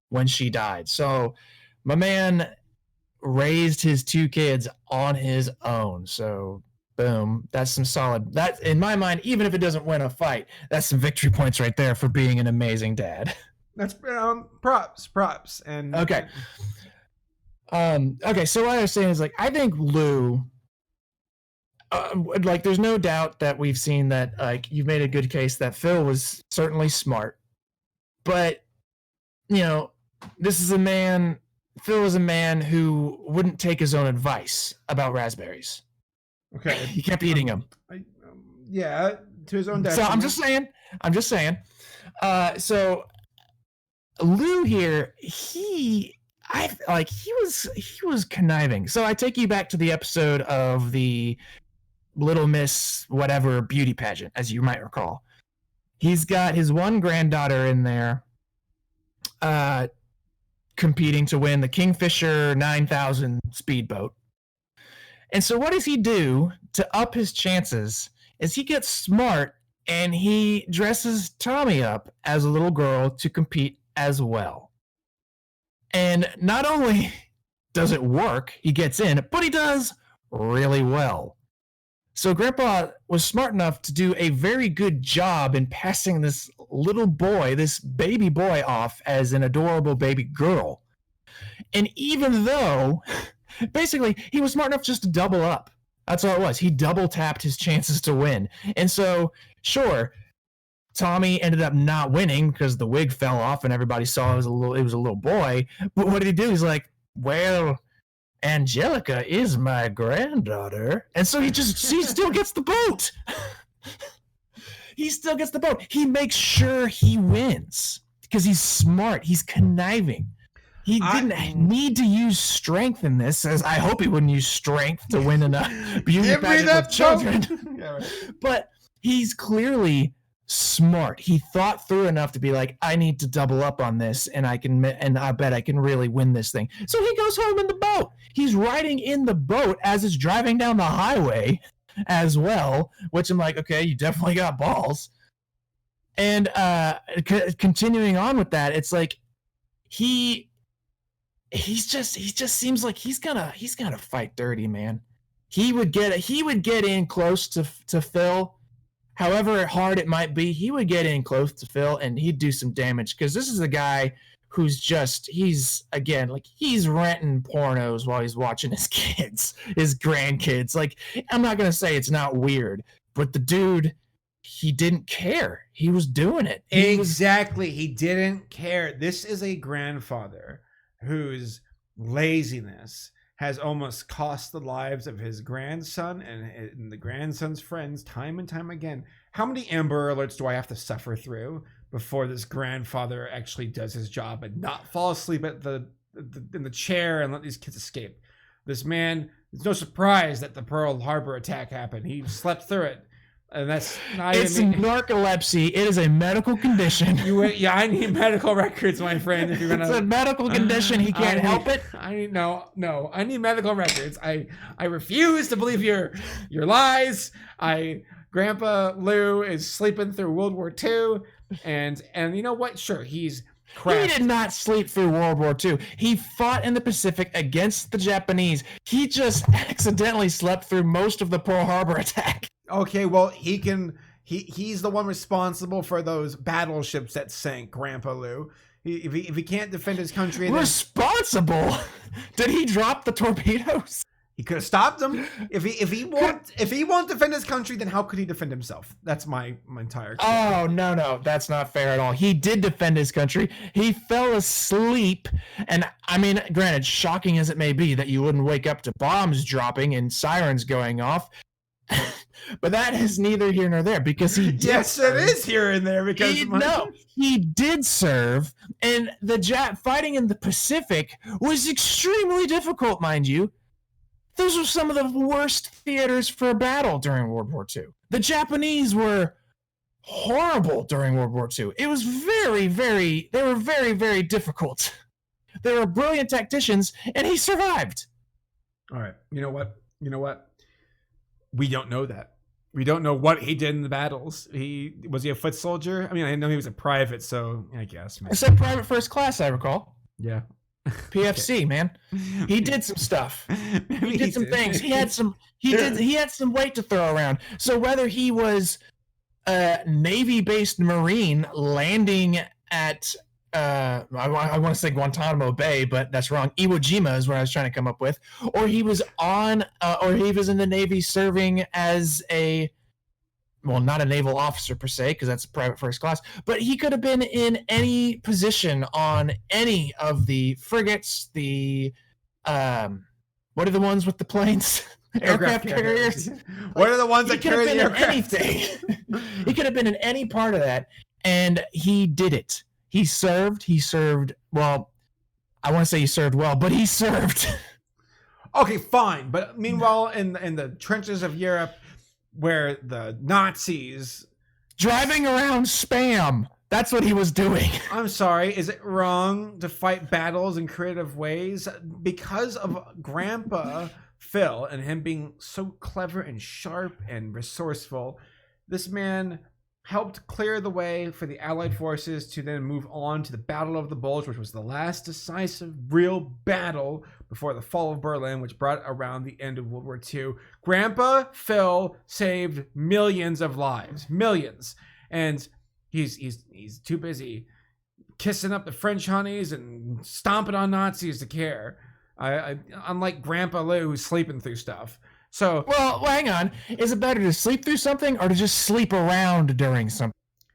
when she died. So my man raised his 2 kids on his own. So boom, that's some solid, that in my mind, even if it doesn't win a fight, that's some victory points right there for being an amazing dad. That's props. And okay. So what I was saying is, like, I think Lou, like, there's no doubt that we've seen that, like, you've made a good case that Phil was certainly smart, but Phil was a man who wouldn't take his own advice about raspberries. Okay. He kept eating them. to his own So destiny. I'm just saying. So Lou here, he was conniving. So I take you back to the episode of the Little Miss whatever beauty pageant, as you might recall. He's got his one granddaughter in there, competing to win the Kingfisher 9000 speedboat. And so what does he do to up his chances is he gets smart and he dresses Tommy up as a little girl to compete as well. And not only does it work, he gets in, but he does really well. So Grandpa was smart enough to do a very good job in passing this little boy, this baby boy, off as an adorable baby girl. And even though, basically, he was smart enough just to double up. That's all it was. He double tapped his chances to win. And so, sure, Tommy ended up not winning because the wig fell off and everybody saw it was a little boy. But what did he do? He's like, well, Angelica is my granddaughter. And so he still gets the boat. He still gets the boat. He makes sure he wins because he's smart. He's conniving. He didn't need to use strength in this, as I hope he wouldn't use strength to win in a beauty pageant with children. Yeah, right. But he's clearly smart. He thought through enough to be like, I need to double up on this, and I bet I can really win this thing. So he goes home in the boat. He's riding in the boat as it's driving down the highway as well, which I'm like, okay, you definitely got balls. And continuing on with that, it's like he just seems like he's gonna fight dirty, man. He would get in close to Phil. However hard it might be, he would get in close to Phil and he'd do some damage because this is a guy who's he's renting pornos while he's watching his grandkids. Like, I'm not going to say it's not weird, but the dude, he didn't care. He was doing it. He didn't care. This is a grandfather whose laziness has almost cost the lives of his grandson and the grandson's friends time and time again. How many Amber Alerts do I have to suffer through before this grandfather actually does his job and not fall asleep in the chair and let these kids escape? This man, it's no surprise that the Pearl Harbor attack happened. He slept through it. And that's not it's narcolepsy. It is a medical condition. I need medical records, my friend. If you're gonna, it's a medical condition. He can't help it. No. I need medical records. I refuse to believe your lies. Grandpa Lou is sleeping through World War II, and you know what? Sure, he's crashed. He did not sleep through World War II. He fought in the Pacific against the Japanese. He just accidentally slept through most of the Pearl Harbor attack. Okay, well, he's the one responsible for those battleships that sank, Grandpa Lou. If he can't defend his country, responsible? Did he drop the torpedoes? He could have stopped them. If he won't defend his country, then how could he defend himself? That's my entire question. Oh, no, that's not fair at all. He did defend his country. He fell asleep, and I mean, granted, shocking as it may be that you wouldn't wake up to bombs dropping and sirens going off. But that is neither here nor there because he did. Yes, it is here and there because he did serve, and the fighting in the Pacific was extremely difficult, mind you. Those were some of the worst theaters for a battle during World War II. The Japanese were horrible during World War II. It was they were very, very difficult. They were brilliant tacticians, and he survived. All right. You know what? We don't know that. We don't know what he did in the battles. Was he a foot soldier? I mean, I know he was a private, so I guess. Maybe. I said private first class, I recall. Yeah. PFC, okay. Man. He did some stuff. He did some things. He had some weight to throw around. So whether he was a Navy-based Marine landing at I want to say Guantanamo Bay, but that's wrong. Iwo Jima is what I was trying to come up with. Or he was or he was in the Navy serving as not a naval officer per se, because that's a private first class, but he could have been in any position on any of the frigates, what are the ones with the planes? aircraft carriers. What are the ones He that could have carry the been in aircraft? anything. He could have been in any part of that, and he did it. He served. Well, I want to say he served well, but he served. Okay, fine. But meanwhile, in the trenches of Europe, where the Nazis Driving around spam. That's what he was doing. I'm sorry, is it wrong to fight battles in creative ways? Because of Grandpa Phil and him being so clever and sharp and resourceful, this man helped clear the way for the Allied forces to then move on to the Battle of the Bulge, which was the last decisive real battle before the fall of Berlin, which brought around the end of World War II. Grandpa Phil saved millions of lives, millions. And he's too busy kissing up the French honeys and stomping on Nazis to care. Unlike Grandpa Lou, who's sleeping through stuff. So, well, hang on. Is it better to sleep through something or to just sleep around during something?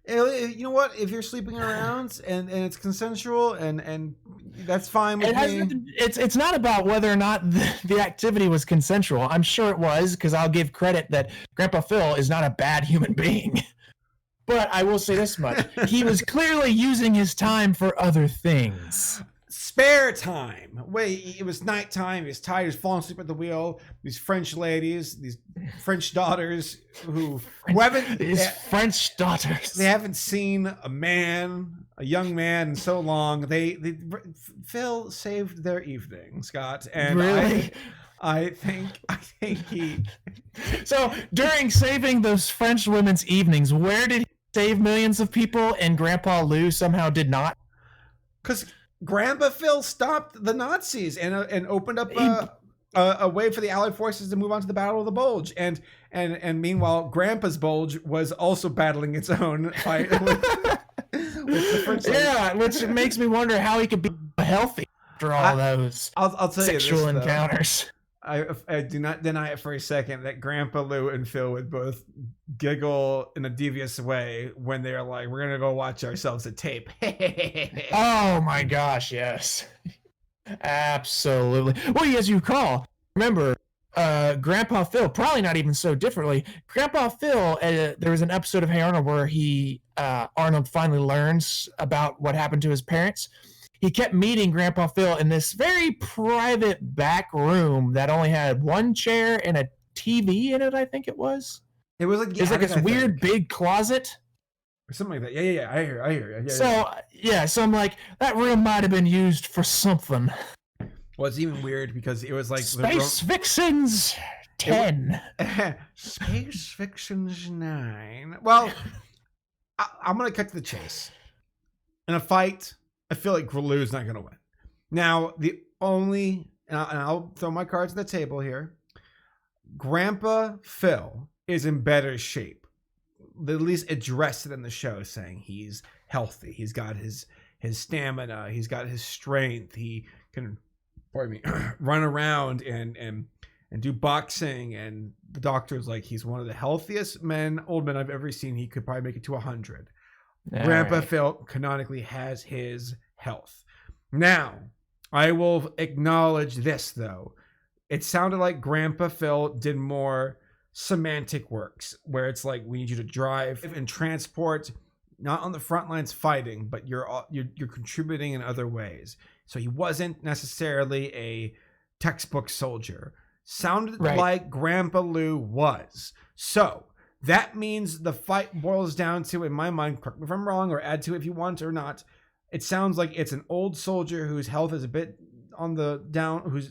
You know what? If you're sleeping around and it's consensual and that's fine with me. It's not about whether or not the activity was consensual. I'm sure it was, because I'll give credit that Grandpa Phil is not a bad human being. But I will say this much. He was clearly using his time for other things. Spare time. Wait, it was nighttime. He was tired. He was falling asleep at the wheel. These French ladies, these French daughters who French daughters. They haven't seen a young man in so long. Phil saved their evening, Scott. And really? I think he. So during saving those French women's evenings, where did he save millions of people and Grandpa Lou somehow did not? Because Grandpa Phil stopped the Nazis and opened up a way for the Allied forces to move on to the Battle of the Bulge. And meanwhile, Grandpa's Bulge was also battling its own fight with the French. Yeah, which makes me wonder how he could be healthy after all those I'll tell sexual you this, encounters. I do not deny it for a second that Grandpa Lou and Phil would both giggle in a devious way when they're like, we're going to go watch ourselves a tape. Oh my gosh, yes. Absolutely. Well, as you recall, remember, Grandpa Phil, probably not even so differently, Grandpa Phil, there was an episode of Hey Arnold where Arnold finally learns about what happened to his parents. He kept meeting Grandpa Phil in this very private back room that only had one chair and a TV in it, I think it was. It was like, like this weird big closet. Or something like that. Yeah. I hear. So I'm like, that room might have been used for something. Well, it's even weird because it was like Space Vixens 10. Space Vixens 9. Well, I'm going to cut to the chase. In a fight, I feel like Lou's not going to win. Now, and I'll throw my cards on the table here. Grandpa Phil is in better shape. They at least addressed it in the show, saying he's healthy. He's got his stamina. He's got his strength. He can, run around and do boxing. And the doctor's like, he's one of the healthiest old men I've ever seen. He could probably make it to 100. Grandpa Phil canonically has his health. Now, I will acknowledge this, though. It sounded like Grandpa Phil did more semantic works, where it's like, we need you to drive and transport, not on the front lines fighting, but you're contributing in other ways. So he wasn't necessarily a textbook soldier. Sounded like Grandpa Lou was. So that means the fight boils down to, in my mind, correct me if I'm wrong, or add to it if you want or not, it sounds like it's an old soldier whose health is a bit on the down,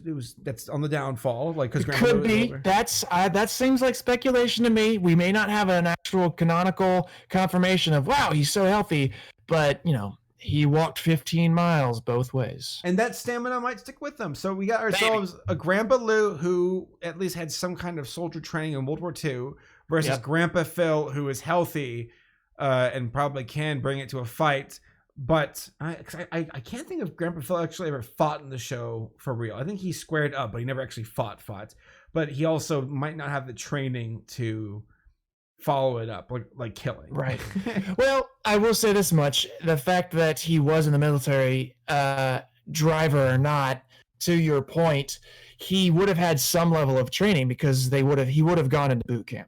that's on the downfall, like, because Grandpa could be. That seems like speculation to me. We may not have an actual canonical confirmation of, wow, he's so healthy, but he walked 15 miles both ways, and that stamina might stick with them. So we got ourselves a Grandpa Lou who at least had some kind of soldier training in World War II versus Grandpa Phil, who is healthy and probably can bring it to a fight. But I can't think if Grandpa Phil actually ever fought in the show for real. I think he squared up, but he never actually fought. But he also might not have the training to follow it up, like killing. Right. Well, I will say this much. The fact that he was in the military, driver or not, to your point, he would have had some level of training because he would have gone into boot camp.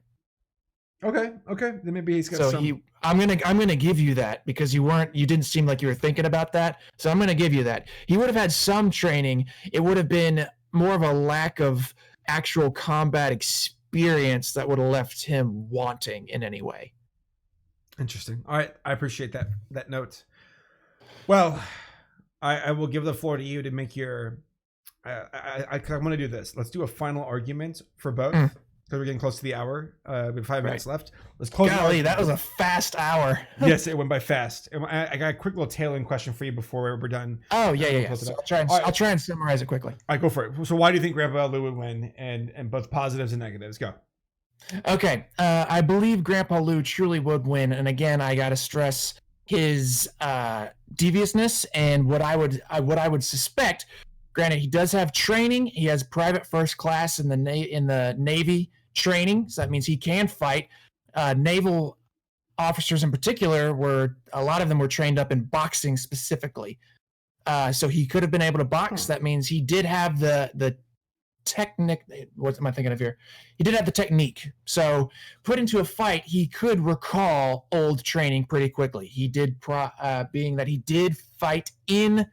Okay. Then maybe he's got some. I'm gonna give you that because you didn't seem like you were thinking about that. So I'm gonna give you that. He would have had some training. It would have been more of a lack of actual combat experience that would have left him wanting in any way. Interesting. All right, I appreciate that note. Well, I will give the floor to you to make your. I want to do this. Let's do a final argument for both. Because we're getting close to the hour. We have 5 minutes left. Let's close. Golly, that was a fast hour. Yes, it went by fast. I got a quick little tail-end question for you before we're done. Oh yeah. So I'll try and summarize it quickly. All right, go for it. So why do you think Grandpa Lou would win? And both positives and negatives. Go. Okay, I believe Grandpa Lou truly would win, and again, I gotta stress his deviousness and what I would suspect. Granted, he does have training. He has private first class in the Navy training, so that means he can fight. Naval officers in particular a lot of them were trained up in boxing specifically. So he could have been able to box. That means he did have the technique. What am I thinking of here? He did have the technique. So put into a fight, he could recall old training pretty quickly. He did, being that he did fight in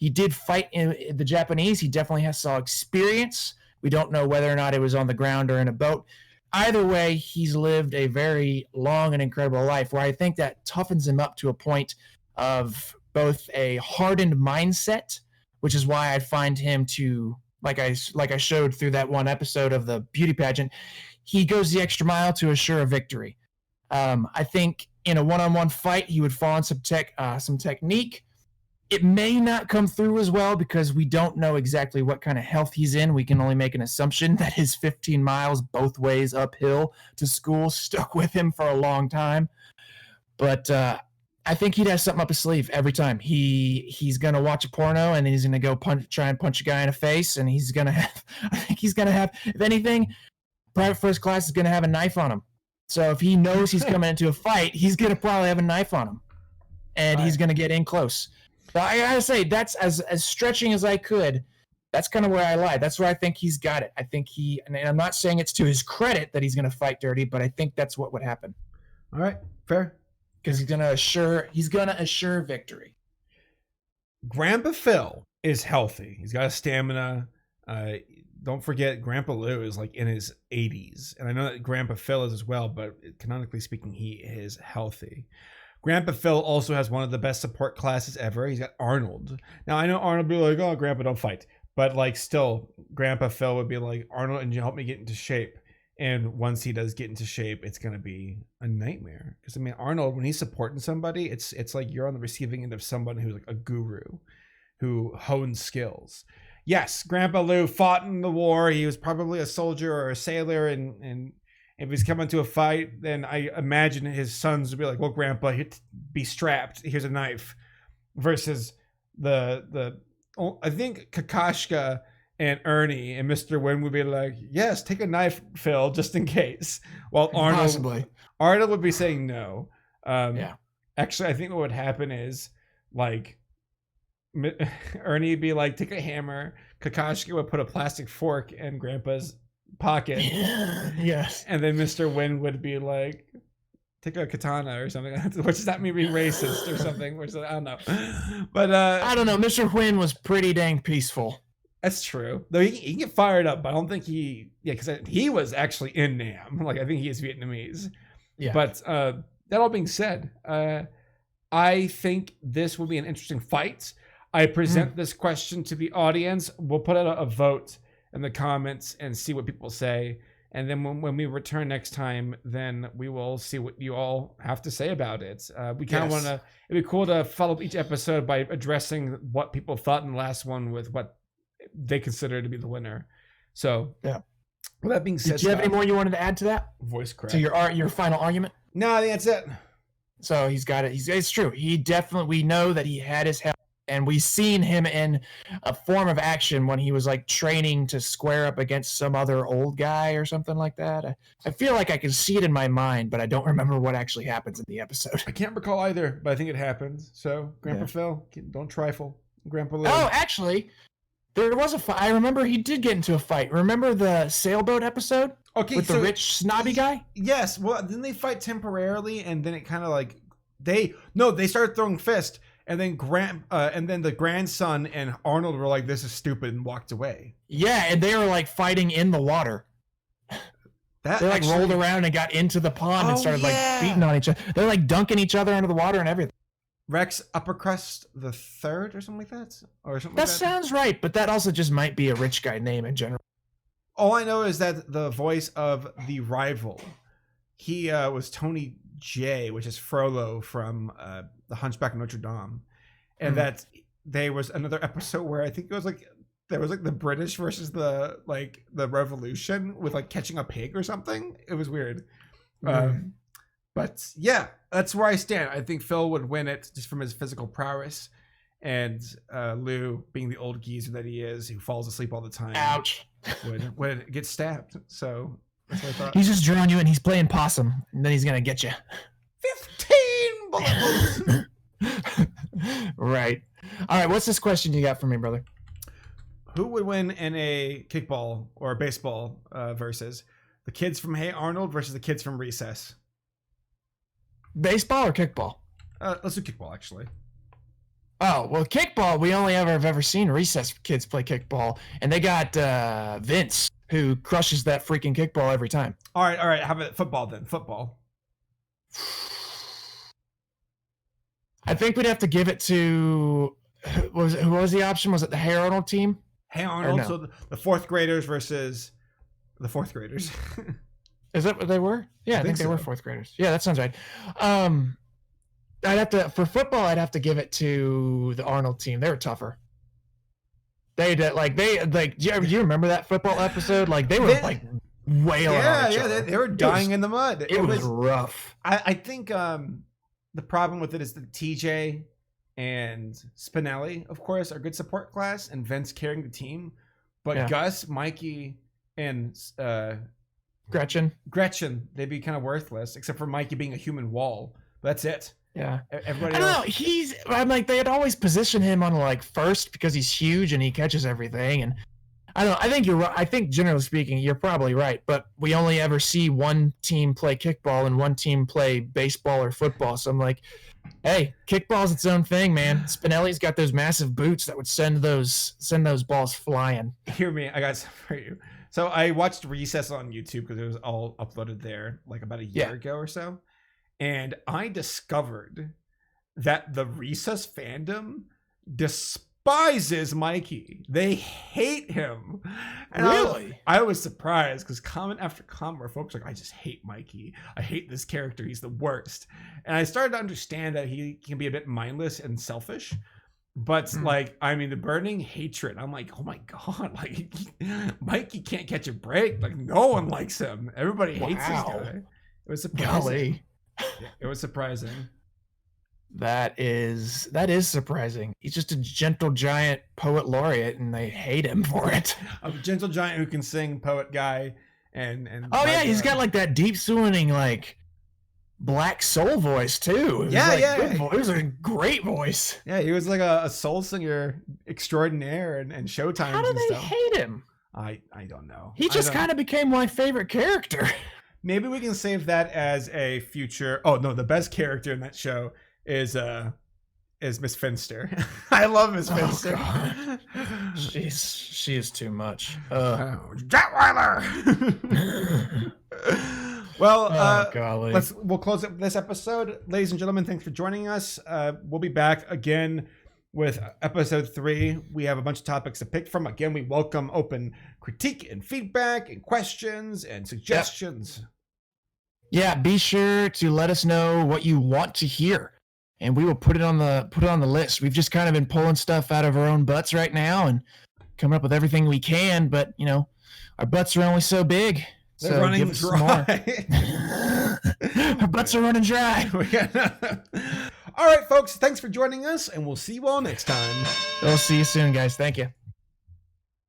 the Japanese. He definitely has some experience. We don't know whether or not it was on the ground or in a boat. Either way, he's lived a very long and incredible life where I think that toughens him up to a point of both a hardened mindset, which is why I find him to, like I showed through that one episode of the beauty pageant, he goes the extra mile to assure a victory. I think in a one-on-one fight, he would fall on some technique. It may not come through as well because we don't know exactly what kind of health he's in. We can only make an assumption that his 15 miles both ways uphill to school stuck with him for a long time. But I think he'd have something up his sleeve every time. He's going to watch a porno and he's going to go try and punch a guy in the face, and I think he's going to have, if anything, private first class is going to have a knife on him. So if he knows he's coming into a fight, he's going to probably have a knife on him, and he's going to get in close. But I gotta say, that's as stretching as I could. That's kind of where I lie. That's where I think he's got it. I think and I'm not saying it's to his credit that he's going to fight dirty, but I think that's what would happen. All right, fair. Because he's going to assure victory. Grandpa Phil is healthy. He's got a stamina. Don't forget, Grandpa Lou is like in his 80s, and I know that Grandpa Phil is as well. But canonically speaking, he is healthy. Grandpa Phil also has one of the best support classes ever. He's got Arnold. Now, I know Arnold would be like, oh, Grandpa, don't fight. But, like, still, Grandpa Phil would be like, Arnold, and you help me get into shape. And once he does get into shape, it's going to be a nightmare. Because, I mean, Arnold, when he's supporting somebody, it's like you're on the receiving end of someone who's like a guru who hones skills. Yes, Grandpa Lou fought in the war. He was probably a soldier or a sailor, and if he's coming to a fight, then I imagine his sons would be like, well, Grandpa, be strapped. Here's a knife. Versus I think Kakashka and Ernie and Mr. Wynn would be like, yes, take a knife, Phil, just in case. While Arnold would be saying no. Yeah. Actually, I think what would happen is, like, Ernie would be like, take a hammer. Kakashka would put a plastic fork in Grandpa's pocket. Yes. And then Mr. Wynn would be like, take a katana or something, which does that mean being racist or something, which I don't know. But I don't know. Mr. Wynn was pretty dang peaceful. That's true. Though he can get fired up, but I don't think because he was actually in Nam. Like, I think he is Vietnamese. Yeah. But that all being said, I think this will be an interesting fight. I present this question to the audience. We'll put out a vote in the comments and see what people say, and then when we return next time, then we will see what you all have to say about it. We kind of want to, it'd be cool to follow up each episode by addressing what people thought in the last one with what they consider to be the winner. So yeah, with that being said, did you have any more you wanted to add to that voice crack? To your final argument? No, I think that's it. So he's got it. It's true. We know that he had his health. And we've seen him in a form of action when he was like training to square up against some other old guy or something like that. I feel like I can see it in my mind, but I don't remember what actually happens in the episode. I can't recall either, but I think it happens. So, Grandpa Phil, don't trifle. Grandpa Lou. Oh, actually, There was a fight. I remember he did get into a fight. Remember the sailboat episode? Okay, with the rich snobby guy? Yes. Well, then they fight temporarily, and then it kind of like they started throwing fists, and then the grandson and Arnold were like, "This is stupid," and walked away. Yeah, and they were like fighting in the water. They like rolled around and got into the pond and started like beating on each other. They're like dunking each other under the water and everything. Rex Uppercrust the Third or something like that, or something. That sounds right, but that also just might be a rich guy name in general. All I know is that the voice of the rival, he was Tony J, which is Frollo from The Hunchback of Notre Dame, and that there was another episode where I think it was like there was like the British versus the Revolution with like catching a pig or something. It was weird. But yeah, that's where I stand. I think Phil would win it just from his physical prowess, and Lou, being the old geezer that he is, who falls asleep all the time, ouch, would get stabbed. So that's what I thought. He's just drawing you in. He's playing possum, and then he's gonna get you. 15 bullets. Right. All right. What's this question you got for me, brother? Who would win in a kickball or a baseball versus the kids from Hey Arnold versus the kids from Recess? Baseball or kickball? Let's do kickball, actually. Oh, well, kickball, we only have ever seen Recess kids play kickball, and they got Vince, who crushes that freaking kickball every time. All right. How about football then? Football. I think we'd have to give it to who was the option? Was it the Hey Arnold team? Hey Arnold. So the fourth graders versus the fourth graders. Is that what they were? Yeah, I think they were fourth graders. Yeah, that sounds right. For football, I'd have to give it to the Arnold team. They were tougher. Do you remember that football episode? Like they were like wailing on each other. They were dying in the mud. It was rough. I think the problem with it is that TJ and Spinelli, of course, are good support class, and Vince carrying the team. But Gus, Mikey, and Gretchen, they'd be kind of worthless, except for Mikey being a human wall. That's it. Yeah. Everybody I don't know. I'm like, they'd always position him on like first because he's huge and he catches everything. And I don't know. I think you're right. I think generally speaking, you're probably right. But we only ever see one team play kickball and one team play baseball or football. So I'm like, hey, kickball's its own thing, man. Spinelli's got those massive boots that would send those balls flying. Hear me. I got something for you. So I watched Recess on YouTube because it was all uploaded there like about a year ago or so. And I discovered that the Recess fandom despises Mikey. They hate him. And really? I was surprised because comment after comment where folks were like, I just hate Mikey. I hate this character. He's the worst. And I started to understand that he can be a bit mindless and selfish. But the burning hatred. I'm like, oh my God, like Mikey can't catch a break. Like no one likes him. Everybody hates this guy. It was surprising. Golly. It was surprising. That is surprising. He's just a gentle giant poet laureate, and they hate him for it. A gentle giant who can sing, poet guy, and he's got like that deep swooning like black soul voice too. It was a great voice. Yeah, he was like a soul singer extraordinaire and Showtime. How do they hate him? I don't know. He just kind of became my favorite character. Maybe we can save that as a future. Oh no, the best character in that show is Miss Finster. I love Miss Finster. She is too much. Detweiler. Well, we'll close up this episode, ladies and gentlemen. Thanks for joining us. We'll be back again with episode 3. We have a bunch of topics to pick from. Again, we welcome open critique and feedback and questions and suggestions. Yeah, be sure to let us know what you want to hear, and we will put it on the list. We've just kind of been pulling stuff out of our own butts right now and coming up with everything we can, but our butts are only so big. They're running dry. Our butts are running dry. All right, folks. Thanks for joining us, and we'll see you all next time. We'll see you soon, guys. Thank you.